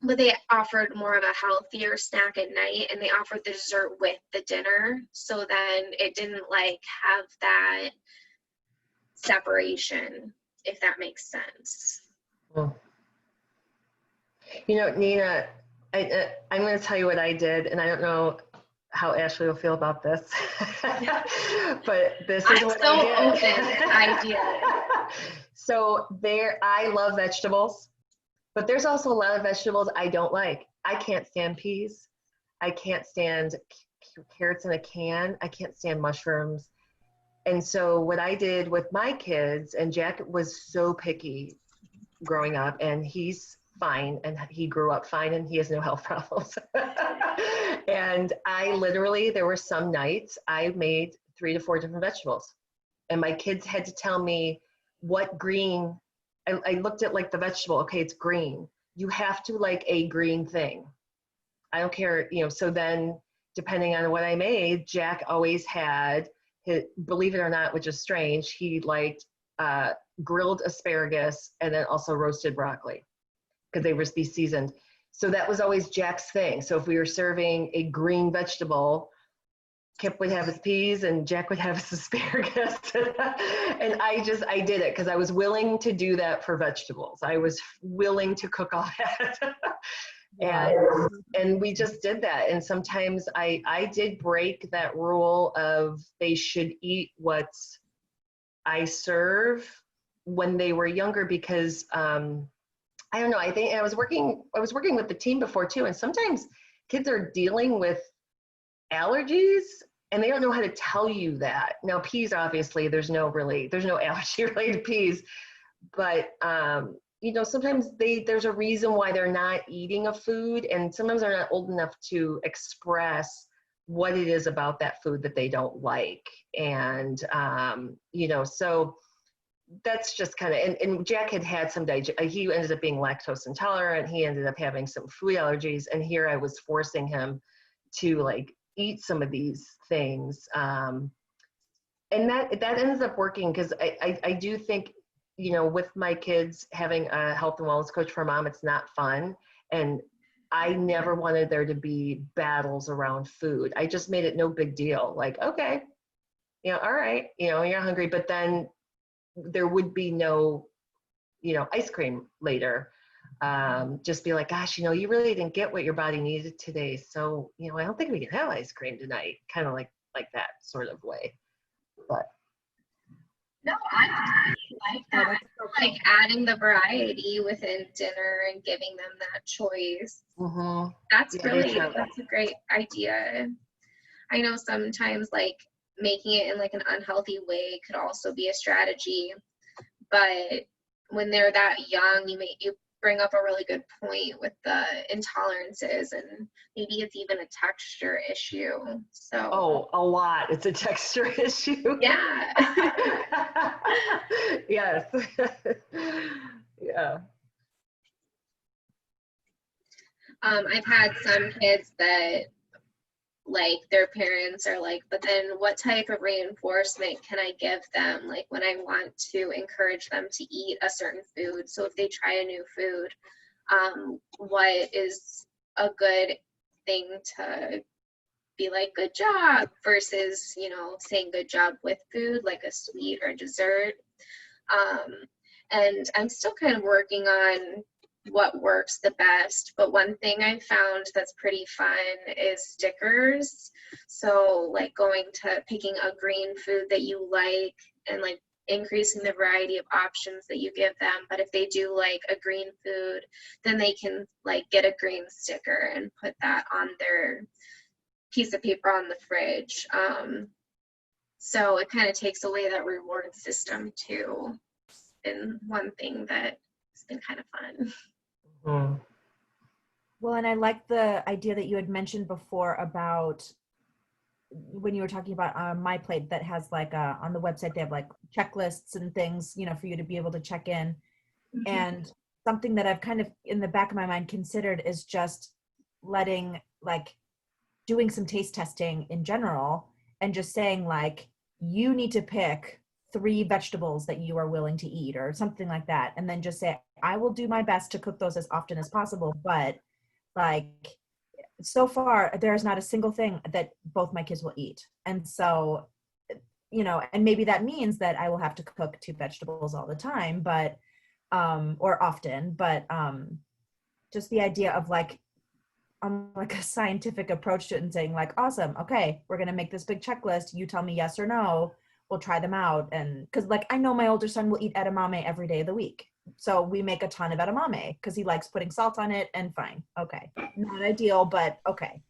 But they offered more of a healthier snack at night, and they offered the dessert with the dinner. So then it didn't like have that separation, if that makes sense. Well, you know, Nina, I'm going to tell you what I did, and I don't know how Ashleigh will feel about this, but this is what I did. I'm so open to this idea. So I love vegetables, but there's also a lot of vegetables I don't like. I can't stand peas. I can't stand carrots in a can. I can't stand mushrooms. And so what I did with my kids, and Jack was so picky growing up, and he's fine, and he grew up fine, and he has no health problems. And I literally, there were some nights I made 3 to 4 different vegetables, and my kids had to tell me what green. I looked at like the vegetable. Okay, it's green. You have to like a green thing. I don't care, you know. So then, depending on what I made, Jack always had his, believe it or not, which is strange, he liked grilled asparagus and then also roasted broccoli, because they would be seasoned. So that was always Jack's thing. So if we were serving a green vegetable, Kip would have his peas and Jack would have his asparagus. And I did it because I was willing to do that for vegetables. I was willing to cook all that. And we just did that. And sometimes I did break that rule of they should eat what I serve when they were younger, because I don't know, I think I was working with the team before too, and sometimes kids are dealing with allergies and they don't know how to tell you that. Now peas, obviously there's no allergy related to peas, but you know, sometimes there's a reason why they're not eating a food, and sometimes they're not old enough to express what it is about that food that they don't like. And you know, so that's just kind of, and Jack had some, he ended up being lactose intolerant. He ended up having some food allergies. And here I was forcing him to like eat some of these things. And that ends up working because I do think, you know, with my kids having a health and wellness coach for mom, it's not fun. And I never wanted there to be battles around food. I just made it no big deal. Like, okay, you know, all right, you know, you're hungry, but then there would be no, you know, ice cream later. Just be like, gosh, you know, you really didn't get what your body needed today. So, you know, I don't think we can have ice cream tonight. Kind of like that sort of way. But No, I like that. Like adding the variety within dinner and giving them that choice. mm-hmm. That's Yeah, really, me too. that's a great idea. I know sometimes like making it in like an unhealthy way could also be a strategy, but when they're that young, you bring up a really good point with the intolerances, and maybe it's even a texture issue. So A lot. It's a texture issue. yeah. Yes. Yeah. I've had some kids that like their parents are like, but then what type of reinforcement can I give them? Like when I want to encourage them to eat a certain food. So if they try a new food, what is a good thing to be like, good job, versus, you know, saying good job with food, like a sweet or dessert. And I'm still kind of working on what works the best, but one thing I found that's pretty fun is stickers. So like picking a green food that you like and like increasing the variety of options that you give them. But if they do like a green food, then they can like get a green sticker and put that on their piece of paper on the fridge. So it kind of takes away that reward system too. It's been one thing that's been kind of fun. Mm. Well, and I like the idea that you had mentioned before about when you were talking about MyPlate, that has like on the website, they have like checklists and things, you know, for you to be able to check in. Mm-hmm. And something that I've kind of in the back of my mind considered is just doing some taste testing in general and just saying like, you need to pick 3 vegetables that you are willing to eat or something like that. And then just say, I will do my best to cook those as often as possible. But like, so far, there's not a single thing that both my kids will eat. And so, you know, and maybe that means that I will have to cook 2 vegetables all the time, but, or often, but just the idea of like a scientific approach to it and saying like, awesome, okay, we're going to make this big checklist. You tell me yes or no. We'll try them out. And because like, I know my older son will eat edamame every day of the week. So we make a ton of edamame because he likes putting salt on it, and fine. Okay. Not ideal, but okay.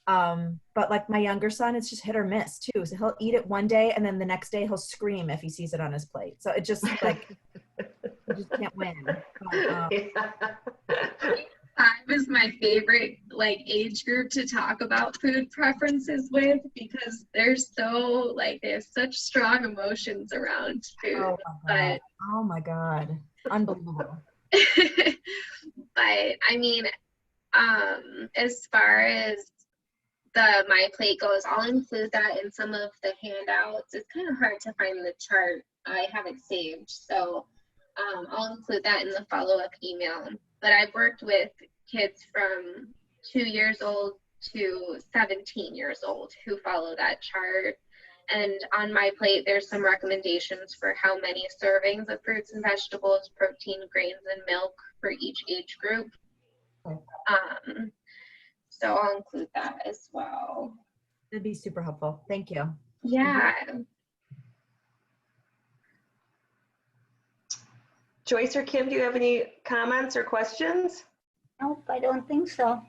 But like my younger son, it's just hit or miss too. So he'll eat it one day and then the next day he'll scream if he sees it on his plate. So it just like, you just can't win. But, 5 is my favorite like age group to talk about food preferences with, because they're so like, they have such strong emotions around food. oh my God. Unbelievable. But I mean, as far as the MyPlate goes, I'll include that in some of the handouts. It's kind of hard to find the chart. I have it saved, so I'll include that in the follow-up email. But I've worked with kids from 2 years old to 17 years old who follow that chart. And on MyPlate, there's some recommendations for how many servings of fruits and vegetables, protein, grains, and milk for each age group. So I'll include that as well. That'd be super helpful. Thank you. Yeah. Joyce or Kim, do you have any comments or questions? Nope, I don't think so.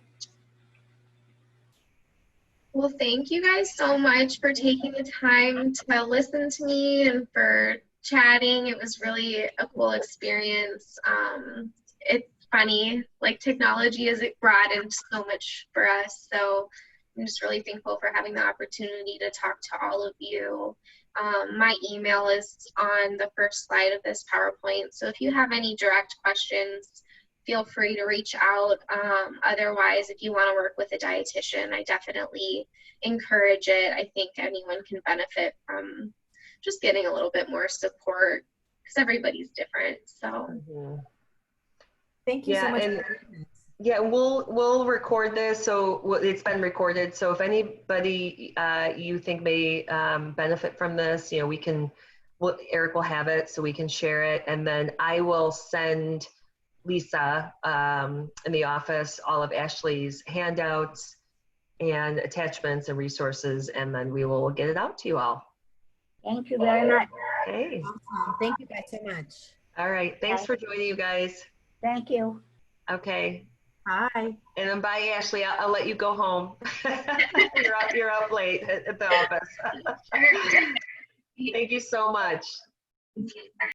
Well, thank you guys so much for taking the time to listen to me and for chatting. It was really a cool experience. It's funny, like technology has broadened so much for us. So I'm just really thankful for having the opportunity to talk to all of you. My email is on the first slide of this PowerPoint. So if you have any direct questions, feel free to reach out. Otherwise, if you want to work with a dietitian, I definitely encourage it. I think anyone can benefit from just getting a little bit more support because everybody's different. So Thank you so much. Yeah, we'll record this, so it's been recorded. So if anybody you think may benefit from this, you know, Eric will have it so we can share it, and then I will send Lisa in the office all of Ashleigh's handouts and attachments and resources, and then we will get it out to you all. Thank you very much. Okay. Awesome. Thank you guys so much. All right. Thanks for joining, you guys. Thank you. Okay. Bye. And then bye, Ashleigh. I'll let you go home. You're up late at the office. Thank you so much. Okay.